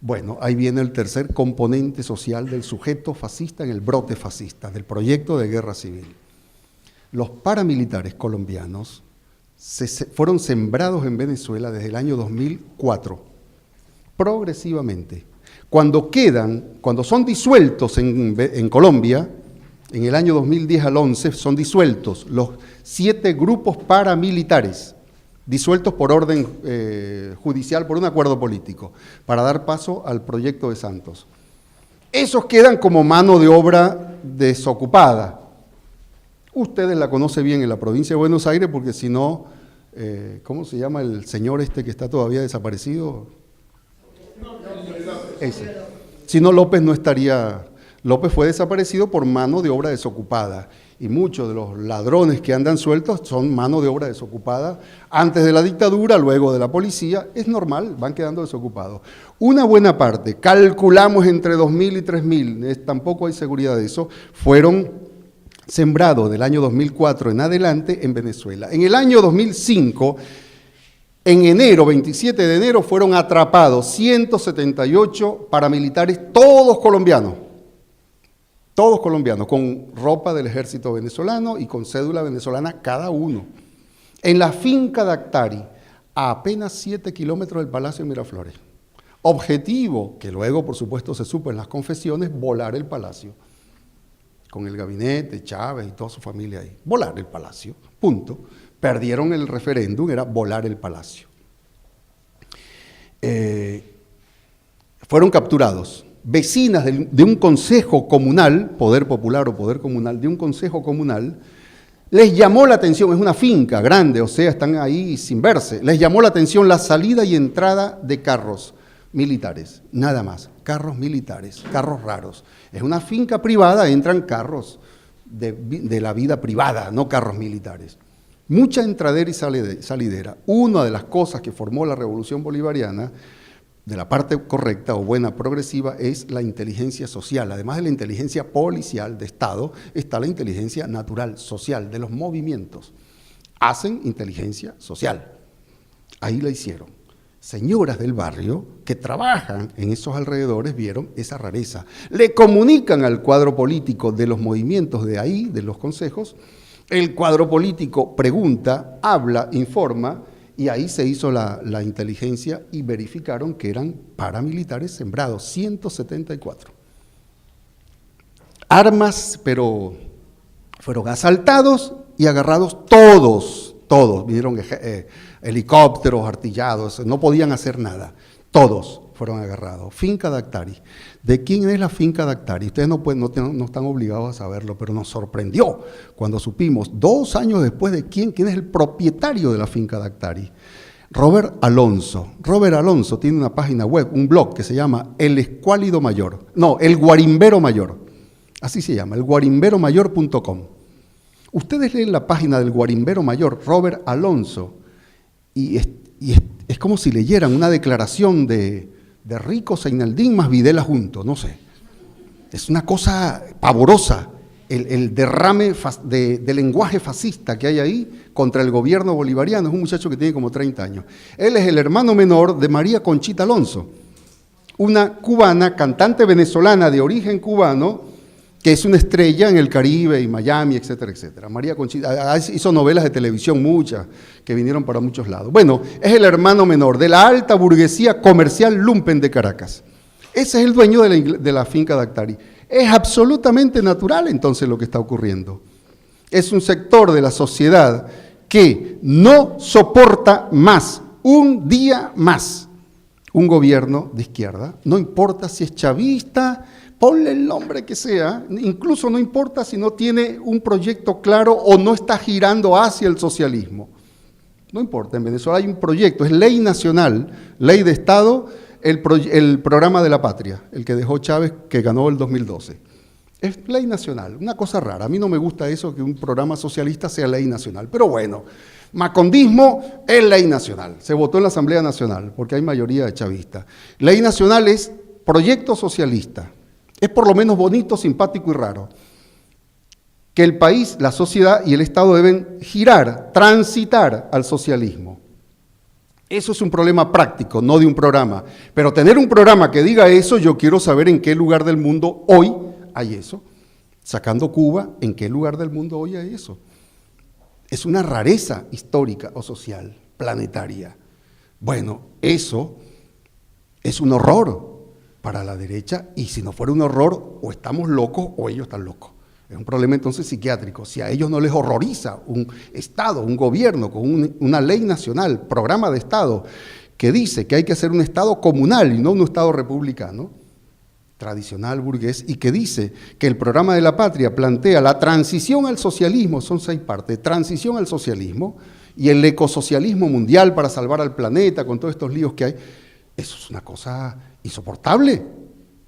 Bueno, ahí viene el tercer componente social del sujeto fascista en el brote fascista, del proyecto de guerra civil. Los paramilitares colombianos fueron sembrados en Venezuela desde el año 2004, progresivamente. Cuando son disueltos en Colombia, en el año 2010 al 11, son disueltos los 7 grupos paramilitares, disueltos por orden judicial, por un acuerdo político, para dar paso al proyecto de Santos. Esos quedan como mano de obra desocupada. Ustedes la conocen bien en la provincia de Buenos Aires, porque si no, ¿cómo se llama el señor este que está todavía desaparecido? Ese. Si no, López no estaría. López fue desaparecido por mano de obra desocupada. Y muchos de los ladrones que andan sueltos son mano de obra desocupada. Antes de la dictadura, luego de la policía, es normal, van quedando desocupados. Una buena parte, calculamos entre 2.000 y 3.000, tampoco hay seguridad de eso, fueron sembrados del año 2004 en adelante en Venezuela. En el año 2005, en enero, 27 de enero, fueron atrapados 178 paramilitares, todos colombianos, con ropa del ejército venezolano y con cédula venezolana cada uno, en la finca de Actari, a apenas 7 kilómetros del Palacio de Miraflores. Objetivo, que luego por supuesto se supo en las confesiones, volar el palacio. con el gabinete, Chávez y toda su familia ahí. Volar el palacio, punto. Perdieron el referéndum, era volar el palacio. Fueron capturados. Vecinas de un consejo comunal, poder popular o poder comunal, de un consejo comunal, les llamó la atención, es una finca grande, o sea, están ahí sin verse, les llamó la atención la salida y entrada de carros militares, nada más, carros militares, carros raros. Es una finca privada, entran carros de la vida privada, no carros militares. Mucha entradera y salidera. Una de las cosas que formó la Revolución Bolivariana, de la parte correcta o buena progresiva, es la inteligencia social. Además de la inteligencia policial de Estado, está la inteligencia natural, social, de los movimientos. Hacen inteligencia social. Ahí la hicieron. Señoras del barrio que trabajan en esos alrededores vieron esa rareza. Le comunican al cuadro político de los movimientos de ahí, de los consejos. El cuadro político pregunta, habla, informa, y ahí se hizo la inteligencia y verificaron que eran paramilitares sembrados, 174. Armas, pero fueron asaltados y agarrados todos. Vinieron helicópteros artillados, no podían hacer nada. Todos fueron agarrados. Finca Dactari. ¿De quién es la Finca Dactari? Ustedes no están obligados a saberlo, pero nos sorprendió cuando supimos, 2 años después, de quién es el propietario de la Finca Dactari. Robert Alonso. Robert Alonso tiene una página web, un blog que se llama El Guarimbero Mayor. Así se llama, elguarimberomayor.com. Ustedes leen la página del Guarimbero Mayor, Robert Alonso, y es como si leyeran una declaración de Rico Seinaldín más Videla juntos, no sé. Es una cosa pavorosa, el derrame de lenguaje fascista que hay ahí contra el gobierno bolivariano. Es un muchacho que tiene como 30 años. Él es el hermano menor de María Conchita Alonso, una cubana, cantante venezolana de origen cubano, que es una estrella en el Caribe y Miami, etcétera, etcétera. María Conchita hizo novelas de televisión, muchas, que vinieron para muchos lados. Bueno, es el hermano menor de la alta burguesía comercial lumpen de Caracas. Ese es el dueño de la Finca Dactari. Es absolutamente natural entonces lo que está ocurriendo. Es un sector de la sociedad que no soporta más, un día más, un gobierno de izquierda. No importa si es chavista, ponle el nombre que sea, incluso no importa si no tiene un proyecto claro o no está girando hacia el socialismo. No importa, en Venezuela hay un proyecto, es ley nacional, ley de Estado, el programa de la patria, el que dejó Chávez, que ganó el 2012. Es ley nacional, una cosa rara. A mí no me gusta eso, que un programa socialista sea ley nacional, pero bueno, macondismo es ley nacional. Se votó en la Asamblea Nacional, porque hay mayoría de chavistas. Ley nacional es proyecto socialista. Es por lo menos bonito, simpático y raro. Que el país, la sociedad y el Estado deben girar, transitar al socialismo. Eso es un problema práctico, no de un programa. Pero tener un programa que diga eso, yo quiero saber en qué lugar del mundo hoy hay eso. Sacando Cuba, ¿en qué lugar del mundo hoy hay eso? Es una rareza histórica o social, planetaria. Bueno, eso es un horror para la derecha, y si no fuera un horror, o estamos locos o ellos están locos. Es un problema entonces psiquiátrico. Si a ellos no les horroriza un Estado, un gobierno con una ley nacional, programa de Estado, que dice que hay que hacer un Estado comunal y no un Estado republicano, tradicional, burgués, y que dice que el programa de la patria plantea la transición al socialismo, son 6 partes, transición al socialismo, y el ecosocialismo mundial para salvar al planeta con todos estos líos que hay. Eso es una cosa insoportable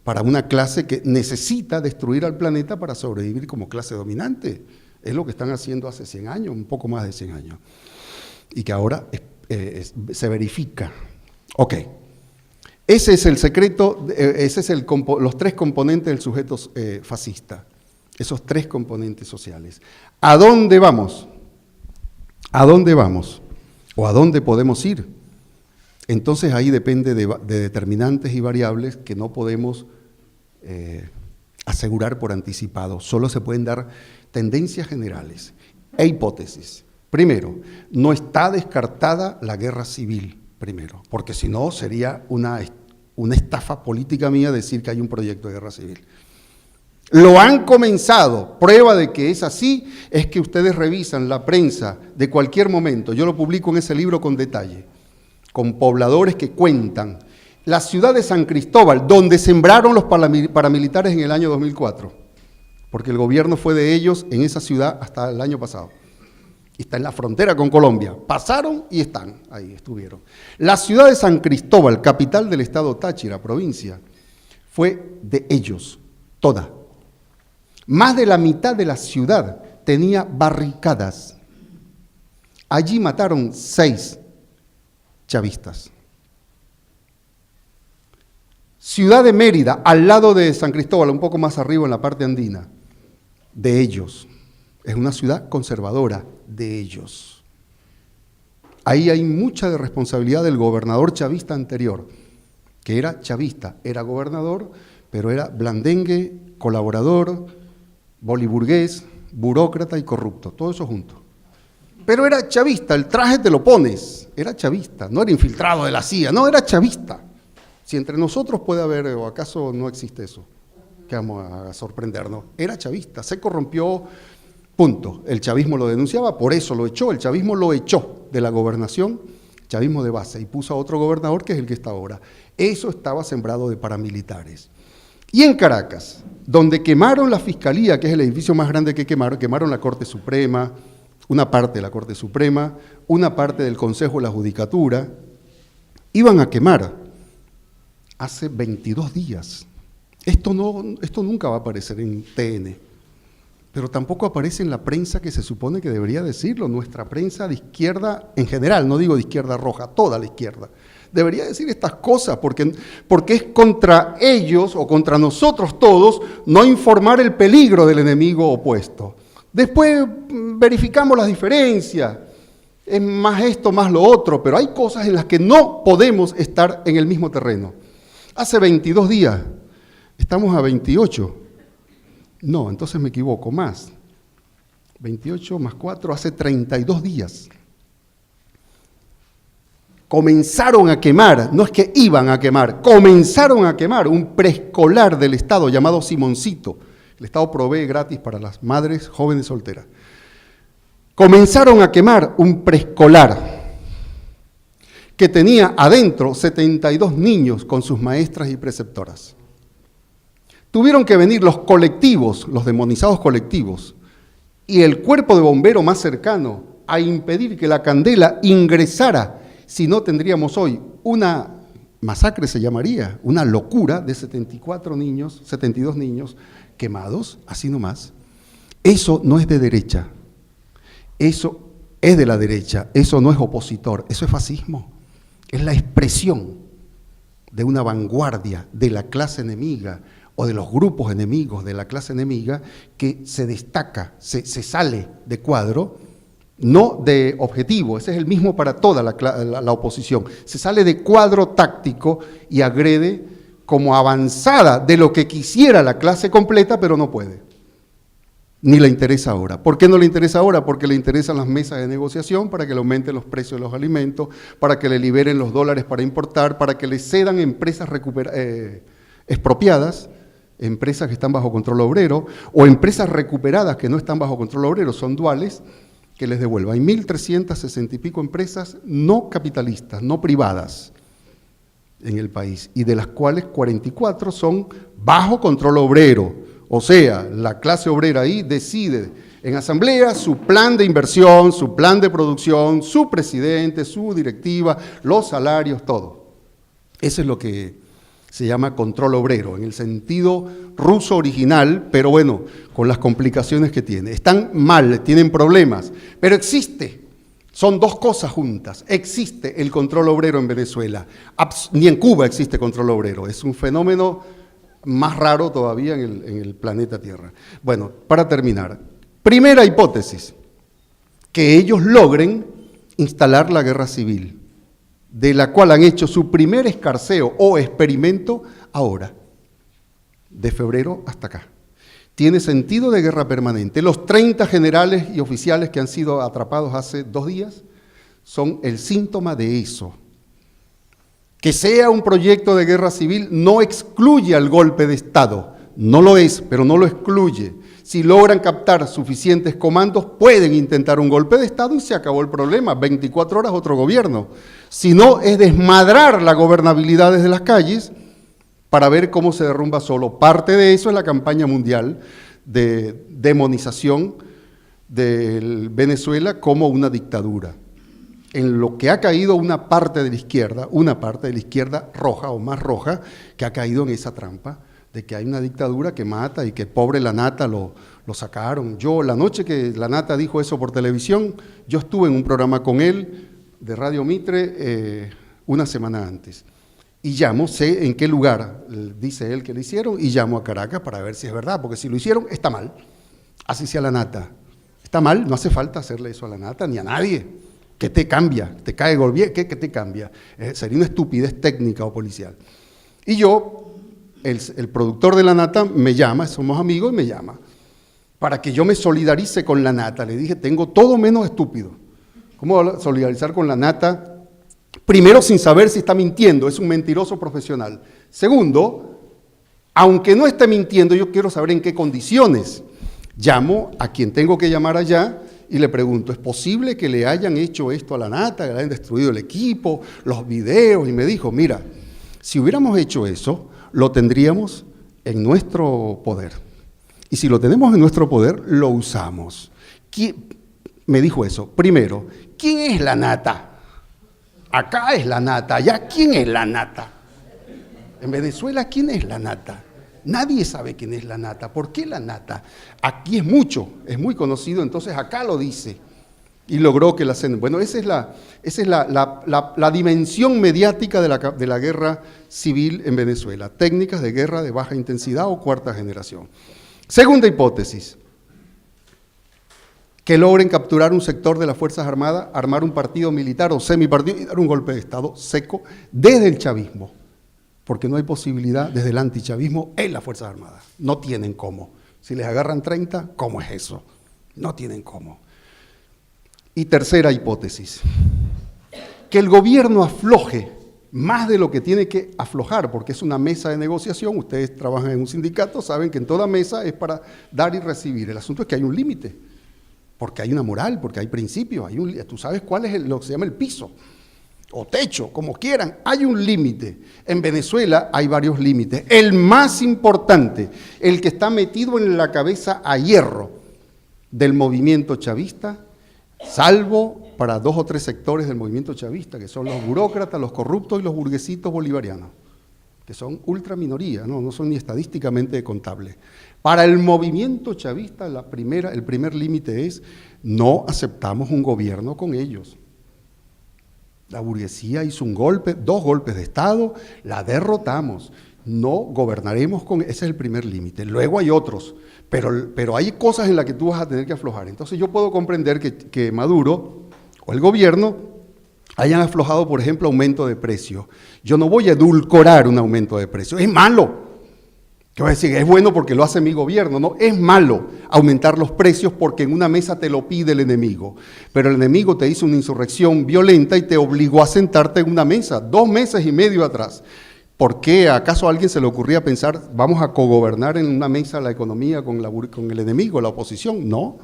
para una clase que necesita destruir al planeta para sobrevivir como clase dominante. Es lo que están haciendo hace 100 años, un poco más de 100 años. Y que ahora se verifica. Ok. Ese es el secreto, los 3 componentes del sujeto fascista. Esos 3 componentes sociales. ¿A dónde vamos? ¿A dónde vamos? ¿O a dónde podemos ir? Entonces ahí depende de determinantes y variables que no podemos asegurar por anticipado. Solo se pueden dar tendencias generales e hipótesis. Primero, no está descartada la guerra civil, primero, porque si no sería una estafa política mía decir que hay un proyecto de guerra civil. Lo han comenzado. Prueba de que es así es que ustedes revisan la prensa de cualquier momento. Yo lo publico en ese libro con detalle, con pobladores que cuentan. La ciudad de San Cristóbal, donde sembraron los paramilitares en el año 2004, porque el gobierno fue de ellos en esa ciudad hasta el año pasado. Está en la frontera con Colombia. Pasaron y están, ahí estuvieron. La ciudad de San Cristóbal, capital del estado Táchira, provincia, fue de ellos, toda. Más de la mitad de la ciudad tenía barricadas. Allí mataron 6 chavistas. Ciudad de Mérida, al lado de San Cristóbal, un poco más arriba en la parte andina, de ellos. Es una ciudad conservadora, de ellos. Ahí hay mucha de responsabilidad del gobernador chavista anterior, que era chavista, era gobernador, pero era blandengue, colaborador, boliburgués, burócrata y corrupto, todo eso junto. Pero era chavista, el traje te lo pones, era chavista, no era infiltrado de la CIA, no, era chavista. Si entre nosotros puede haber, o acaso no existe eso, que vamos a sorprendernos, era chavista, se corrompió. Punto. El chavismo lo denunciaba, por eso lo echó. El chavismo lo echó de la gobernación, chavismo de base, y puso a otro gobernador que es el que está ahora. Eso estaba sembrado de paramilitares. Y en Caracas, donde quemaron la Fiscalía, que es el edificio más grande que quemaron la Corte Suprema, una parte de la Corte Suprema, una parte del Consejo de la Judicatura, iban a quemar hace 22 días. Esto nunca va a aparecer en TN. Pero tampoco aparece en la prensa que se supone que debería decirlo, nuestra prensa de izquierda en general, no digo de izquierda roja, toda la izquierda, debería decir estas cosas, porque es contra ellos o contra nosotros todos no informar el peligro del enemigo opuesto. Después verificamos las diferencias, es más esto, más lo otro, pero hay cosas en las que no podemos estar en el mismo terreno. Hace 22 días, estamos a 28. No, entonces me equivoco, más. 28 más 4, hace 32 días. Comenzaron a quemar, no es que iban a quemar, comenzaron a quemar un preescolar del Estado llamado Simoncito. El Estado provee gratis para las madres jóvenes solteras. Comenzaron a quemar un preescolar que tenía adentro 72 niños con sus maestras y preceptoras. Tuvieron que venir los colectivos, los demonizados colectivos, y el cuerpo de bombero más cercano a impedir que la candela ingresara, si no tendríamos hoy una masacre, se llamaría, una locura de 72 niños quemados, así nomás. Eso no es de derecha, eso es de la derecha, eso no es opositor, eso es fascismo, es la expresión de una vanguardia de la clase enemiga, o de los grupos enemigos de la clase enemiga, que se destaca, se sale de cuadro, no de objetivo, ese es el mismo para toda la oposición, se sale de cuadro táctico y agrede como avanzada de lo que quisiera la clase completa, pero no puede, ni le interesa ahora. ¿Por qué no le interesa ahora? Porque le interesan las mesas de negociación para que le aumenten los precios de los alimentos, para que le liberen los dólares para importar, para que le cedan empresas expropiadas, empresas que están bajo control obrero, o empresas recuperadas que no están bajo control obrero, son duales, que les devuelva. Hay 1.360 y pico empresas no capitalistas, no privadas en el país, y de las cuales 44 son bajo control obrero, o sea, la clase obrera ahí decide en asamblea su plan de inversión, su plan de producción, su presidente, su directiva, los salarios, todo. Eso es lo que se llama control obrero, en el sentido ruso original, pero bueno, con las complicaciones que tiene. Están mal, tienen problemas, pero existe. Son dos cosas juntas. Existe el control obrero en Venezuela. Ni en Cuba existe control obrero. Es un fenómeno más raro todavía en el planeta Tierra. Bueno, para terminar, primera hipótesis, que ellos logren instalar la guerra civil, de la cual han hecho su primer escarceo o experimento ahora, de febrero hasta acá. Tiene sentido de guerra permanente. Los 30 generales y oficiales que han sido atrapados hace 2 días son el síntoma de eso. Que sea un proyecto de guerra civil no excluye al golpe de Estado, no lo es, pero no lo excluye. Si logran captar suficientes comandos, pueden intentar un golpe de Estado y se acabó el problema. 24 horas otro gobierno. Si no, es desmadrar la gobernabilidad desde las calles para ver cómo se derrumba solo. Parte de eso es la campaña mundial de demonización de Venezuela como una dictadura. En lo que ha caído una parte de la izquierda roja o más roja, que ha caído en esa trampa de que hay una dictadura que mata y que pobre Lanata lo sacaron. Yo, la noche que Lanata dijo eso por televisión, yo estuve en un programa con él de Radio Mitre una semana antes. Y llamo, sé en qué lugar, dice él que lo hicieron, y llamo a Caracas para ver si es verdad, porque si lo hicieron, está mal. Así sea Lanata. Está mal, no hace falta hacerle eso a Lanata ni a nadie. ¿Qué te cambia? ¿Te cae el gobierno? ¿Qué te cambia? Sería una estupidez técnica o policial. Y yo, el productor de Lanata me llama, somos amigos, y me llama, para que yo me solidarice con Lanata. Le dije, tengo todo menos estúpido. ¿Cómo solidarizar con Lanata? Primero, sin saber si está mintiendo, es un mentiroso profesional. Segundo, aunque no esté mintiendo, yo quiero saber en qué condiciones. Llamo a quien tengo que llamar allá y le pregunto, ¿es posible que le hayan hecho esto a Lanata, que le hayan destruido el equipo, los videos? Y me dijo, mira, si hubiéramos hecho eso, lo tendríamos en nuestro poder. Y si lo tenemos en nuestro poder, lo usamos. Me dijo eso. Primero, ¿quién es Lanata? Acá es Lanata, allá ¿quién es Lanata? En Venezuela, ¿quién es Lanata? Nadie sabe quién es Lanata. ¿Por qué Lanata? Aquí es mucho, es muy conocido, entonces acá lo dice. Y logró que la... Bueno, esa es la dimensión mediática de la guerra civil en Venezuela. Técnicas de guerra de baja intensidad o cuarta generación. Segunda hipótesis. Que logren capturar un sector de las Fuerzas Armadas, armar un partido militar o semipartido y dar un golpe de Estado seco desde el chavismo. Porque no hay posibilidad desde el antichavismo en las Fuerzas Armadas. No tienen cómo. Si les agarran 30, ¿cómo es eso? No tienen cómo. Y tercera hipótesis, que el gobierno afloje más de lo que tiene que aflojar, porque es una mesa de negociación. Ustedes trabajan en un sindicato, saben que en toda mesa es para dar y recibir. El asunto es que hay un límite, porque hay una moral, porque hay principios, tú sabes cuál es lo que se llama el piso, o techo, como quieran, hay un límite. En Venezuela hay varios límites. El más importante, el que está metido en la cabeza a hierro del movimiento chavista, salvo para 2 o 3 sectores del movimiento chavista, que son los burócratas, los corruptos y los burguesitos bolivarianos, que son ultra minoría, no son ni estadísticamente contables. Para el movimiento chavista, el primer límite es: no aceptamos un gobierno con ellos. La burguesía hizo 2 golpes de Estado, la derrotamos. No gobernaremos con... Ese es el primer límite. Luego hay otros, pero hay cosas en las que tú vas a tener que aflojar. Entonces yo puedo comprender que Maduro o el gobierno hayan aflojado, por ejemplo, aumento de precios. Yo no voy a edulcorar un aumento de precios. Es malo. ¿Qué voy a decir? Es bueno porque lo hace mi gobierno. No, es malo aumentar los precios porque en una mesa te lo pide el enemigo. Pero el enemigo te hizo una insurrección violenta y te obligó a sentarte en una mesa 2 meses y medio atrás. ¿Por qué? ¿Acaso a alguien se le ocurría pensar, vamos a cogobernar en una mesa la economía con el enemigo, la oposición? No,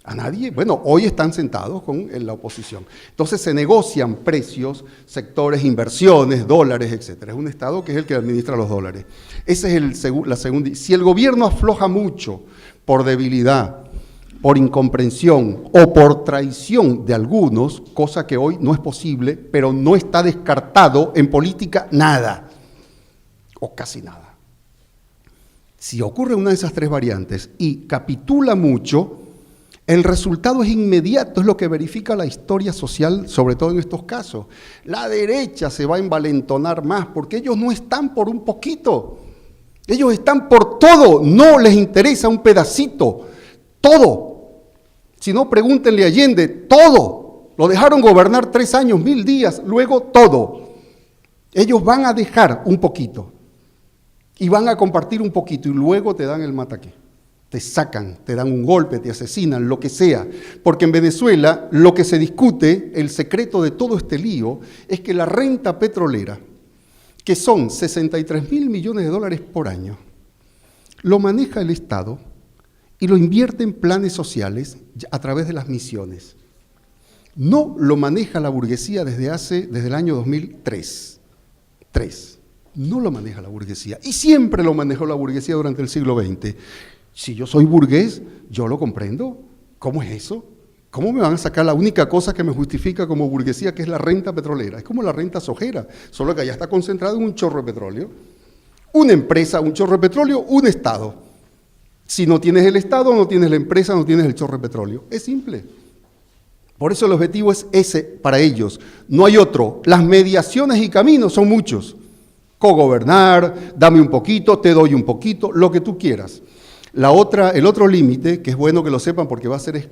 a nadie. Bueno, hoy están sentados en la oposición. Entonces se negocian precios, sectores, inversiones, dólares, etc. Es un Estado que es el que administra los dólares. Esa es la segunda. Si el gobierno afloja mucho por debilidad, por incomprensión o por traición de algunos, cosa que hoy no es posible, pero no está descartado en política nada, o casi nada. Si ocurre una de esas 3 variantes y capitula mucho, el resultado es inmediato, es lo que verifica la historia social, sobre todo en estos casos. La derecha se va a envalentonar más porque ellos no están por un poquito, ellos están por todo, no les interesa un pedacito, todo. Si no, pregúntenle a Allende, todo. Lo dejaron gobernar 3 años, 1000 días, luego todo. Ellos van a dejar un poquito y van a compartir un poquito y luego te dan el mataqué. Te sacan, te dan un golpe, te asesinan, lo que sea. Porque en Venezuela lo que se discute, el secreto de todo este lío, es que la renta petrolera que son 63.000 millones de dólares por año, lo maneja el Estado y lo invierte en planes sociales a través de las misiones. No lo maneja la burguesía desde el año 2003. No lo maneja la burguesía. Y siempre lo manejó la burguesía durante el siglo XX. Si yo soy burgués, yo lo comprendo. ¿Cómo es eso? ¿Cómo me van a sacar la única cosa que me justifica como burguesía, que es la renta petrolera? Es como la renta sojera, solo que allá está concentrado en un chorro de petróleo. Una empresa, un chorro de petróleo, un Estado. Si no tienes el Estado, no tienes la empresa, no tienes el chorro de petróleo. Es simple. Por eso el objetivo es ese para ellos. No hay otro. Las mediaciones y caminos son muchos. Cogobernar, dame un poquito, te doy un poquito, lo que tú quieras. El otro límite, que es bueno que lo sepan porque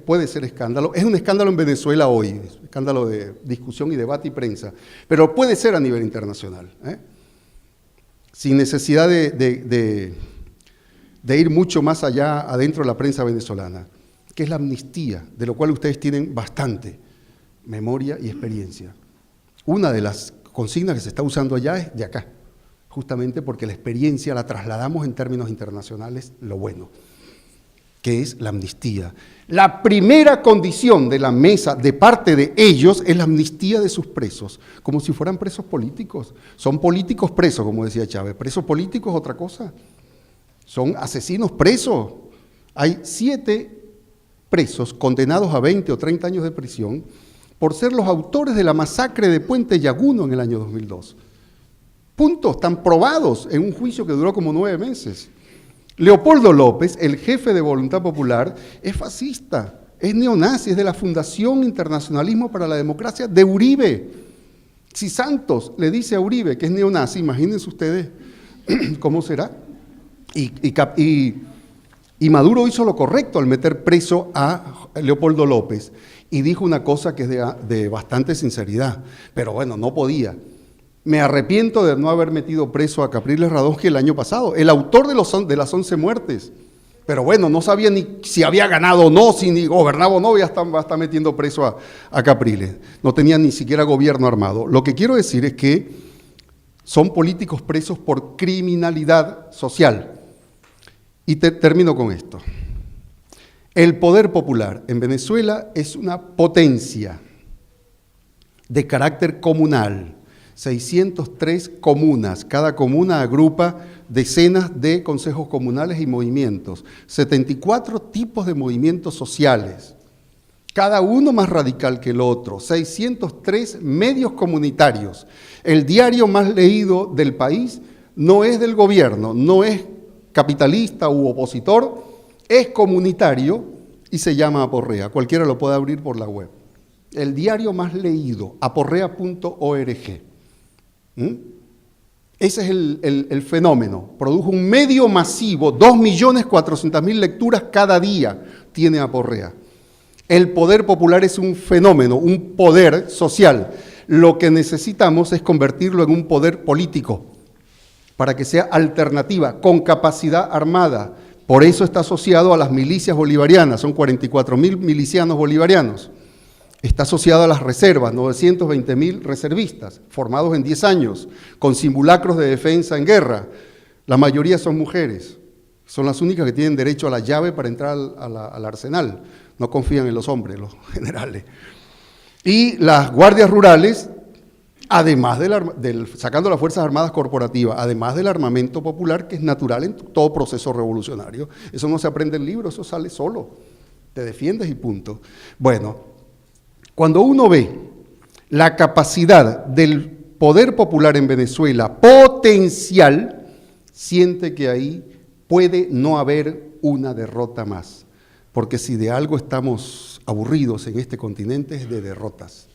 puede ser escándalo, es un escándalo en Venezuela hoy, escándalo de discusión y debate y prensa, pero puede ser a nivel internacional, sin necesidad de ir mucho más allá adentro de la prensa venezolana, que es la amnistía, de lo cual ustedes tienen bastante memoria y experiencia. Una de las consignas que se está usando allá es de acá, justamente porque la experiencia la trasladamos en términos internacionales, lo bueno, que es la amnistía. La primera condición de la mesa de parte de ellos es la amnistía de sus presos, como si fueran presos políticos. Son políticos presos, como decía Chávez. Presos políticos es otra cosa. Son asesinos presos. Hay 7 presos condenados a 20 o 30 años de prisión por ser los autores de la masacre de Puente Llaguno en el año 2002. Puntos, están probados en un juicio que duró como 9 meses. Leopoldo López, el jefe de Voluntad Popular, es fascista, es neonazi, es de la Fundación Internacionalismo para la Democracia de Uribe. Si Santos le dice a Uribe que es neonazi, imagínense ustedes cómo será. Y Maduro hizo lo correcto al meter preso a Leopoldo López y dijo una cosa que es de bastante sinceridad, pero bueno, no podía. Me arrepiento de no haber metido preso a Capriles Radonsky el año pasado, el autor de las 11 muertes. Pero bueno, no sabía ni si había ganado o no, si ni gobernaba o no, ya está metiendo preso a Capriles. No tenía ni siquiera gobierno armado. Lo que quiero decir es que son políticos presos por criminalidad social. Y termino con esto. El poder popular en Venezuela es una potencia de carácter comunal. 603 comunas, cada comuna agrupa decenas de consejos comunales y movimientos, 74 tipos de movimientos sociales, cada uno más radical que el otro, 603 medios comunitarios. El diario más leído del país no es del gobierno, no es capitalista u opositor, es comunitario y se llama Aporrea, cualquiera lo puede abrir por la web. El diario más leído, aporrea.org. Ese es el fenómeno. Produjo un medio masivo, 2.400.000 lecturas cada día tiene Aporrea. El poder popular es un fenómeno, un poder social. Lo que necesitamos es convertirlo en un poder político para que sea alternativa, con capacidad armada. Por eso está asociado a las milicias bolivarianas, son 44.000 milicianos bolivarianos. Está asociado a las reservas, 920.000 reservistas, formados en 10 años, con simulacros de defensa en guerra. La mayoría son mujeres, son las únicas que tienen derecho a la llave para entrar al arsenal. No confían en los hombres, los generales. Y las guardias rurales, además sacando las Fuerzas Armadas corporativas, además del armamento popular, que es natural en todo proceso revolucionario. Eso no se aprende en libros, eso sale solo. Te defiendes y punto. Bueno, cuando uno ve la capacidad del poder popular en Venezuela potencial, siente que ahí puede no haber una derrota más. Porque si de algo estamos aburridos en este continente es de derrotas.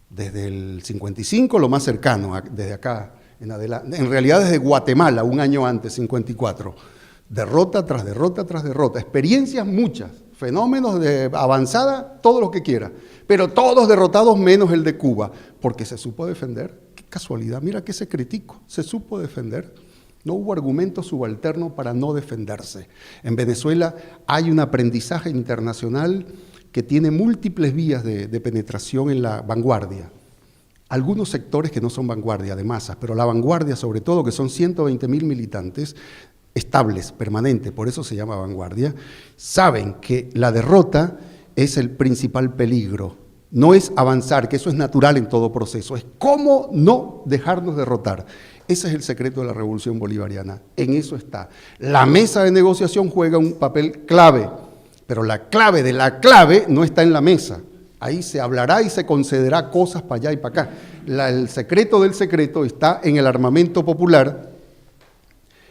Desde el 55, lo más cercano, desde acá en adelante, en realidad desde Guatemala, un año antes, 54. Derrota tras derrota tras derrota, experiencias muchas, fenómenos de avanzada, todo lo que quiera, pero todos derrotados menos el de Cuba, porque se supo defender. Qué casualidad, mira qué secretico, se supo defender. No hubo argumento subalterno para no defenderse. En Venezuela hay un aprendizaje internacional que tiene múltiples vías de penetración en la vanguardia. algunos sectores que no son vanguardia de masas, pero la vanguardia sobre todo, que son 120.000 militantes estables, permanentes, por eso se llama vanguardia, saben que la derrota es el principal peligro. No es avanzar, que eso es natural en todo proceso, es cómo no dejarnos derrotar. Ese es el secreto de la revolución bolivariana, en eso está. La mesa de negociación juega un papel clave, pero la clave de la clave no está en la mesa. Ahí se hablará y se concederá cosas para allá y para acá. El secreto del secreto está en el armamento popular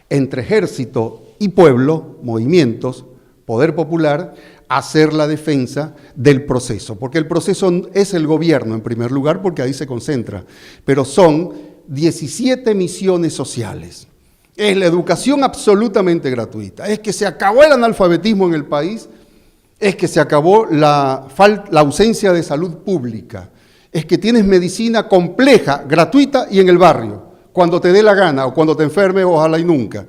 entre ejército y pueblo, movimientos, poder popular, hacer la defensa del proceso. Porque el proceso es el gobierno en primer lugar, porque ahí se concentra, pero son 17 misiones sociales. Es la educación absolutamente gratuita, es que se acabó el analfabetismo en el país, es que se acabó la ausencia de salud pública, es que tienes medicina compleja, gratuita y en el barrio, cuando te dé la gana o cuando te enfermes, ojalá y nunca.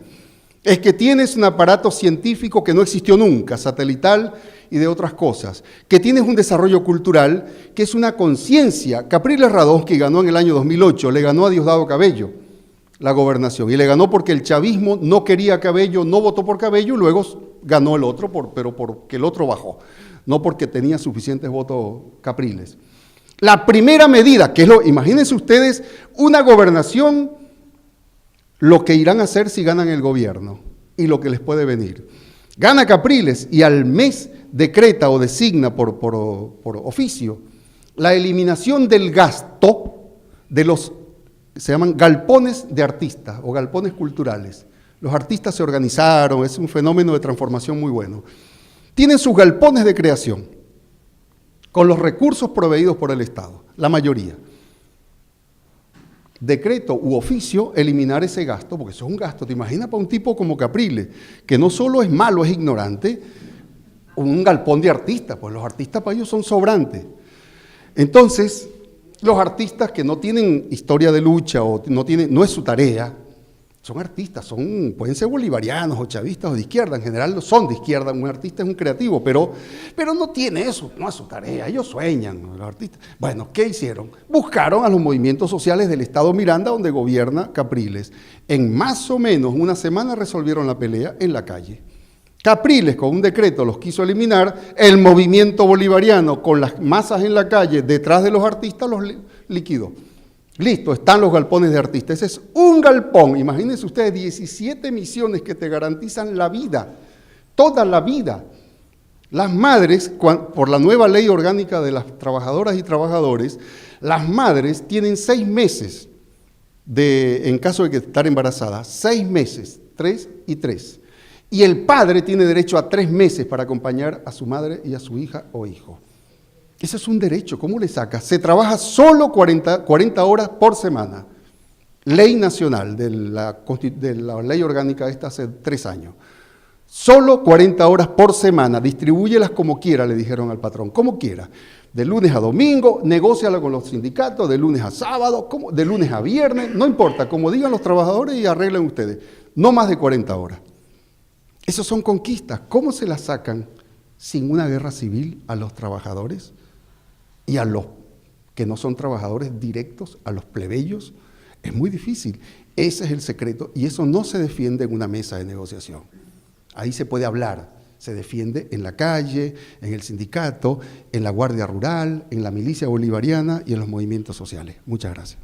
Es que tienes un aparato científico que no existió nunca, satelital y de otras cosas, que tienes un desarrollo cultural que es una conciencia. Capriles Radonsky ganó en el año 2008, le ganó a Diosdado Cabello la gobernación, y le ganó porque el chavismo no quería a Cabello, no votó por Cabello, y luego ganó el otro, pero porque el otro bajó, no porque tenía suficientes votos Capriles. La primera medida, que es imagínense ustedes, una gobernación, lo que irán a hacer si ganan el gobierno, y lo que les puede venir. Gana Capriles, y al mes decreta o designa por oficio la eliminación del gasto de los, se llaman galpones de artistas o galpones culturales. Los artistas se organizaron, es un fenómeno de transformación muy bueno. Tienen sus galpones de creación, con los recursos proveídos por el Estado, la mayoría. Decreto u oficio, eliminar ese gasto, porque eso es un gasto. ¿Te imaginas para un tipo como Capriles, que no solo es malo, es ignorante, un galpón de artistas? Pues los artistas para ellos son sobrantes. Entonces, los artistas que no tienen historia de lucha o no es su tarea, son artistas, pueden ser bolivarianos o chavistas o de izquierda, en general no son de izquierda, un artista es un creativo, pero no tiene eso, no es su tarea, ellos sueñan, ¿no? Los artistas. Bueno, ¿qué hicieron? Buscaron a los movimientos sociales del Estado Miranda, donde gobierna Capriles. En más o menos una semana resolvieron la pelea en la calle. Capriles con un decreto los quiso eliminar, el movimiento bolivariano con las masas en la calle detrás de los artistas los liquidó. Listo, están los galpones de artistas. Ese es un galpón. Imagínense ustedes 17 misiones que te garantizan la vida, toda la vida. Las madres, por la nueva ley orgánica de las trabajadoras y trabajadores, las madres tienen 6 meses, en caso de que estar embarazadas, 6 meses, 3 y 3. Y el padre tiene derecho a 3 meses para acompañar a su madre y a su hija o hijo. Ese es un derecho, ¿cómo le sacas? Se trabaja solo 40 horas por semana. Ley nacional de la ley orgánica esta hace 3 años. Solo 40 horas por semana, distribúyelas como quiera, le dijeron al patrón, como quiera. De lunes a domingo, negóciala con los sindicatos, de lunes a sábado, de lunes a viernes, no importa, como digan los trabajadores y arreglen ustedes, no más de 40 horas. Esas son conquistas. ¿Cómo se las sacan sin una guerra civil a los trabajadores? Y a los que no son trabajadores directos, a los plebeyos, es muy difícil. Ese es el secreto y eso no se defiende en una mesa de negociación. Ahí se puede hablar, se defiende en la calle, en el sindicato, en la Guardia Rural, en la milicia bolivariana y en los movimientos sociales. Muchas gracias.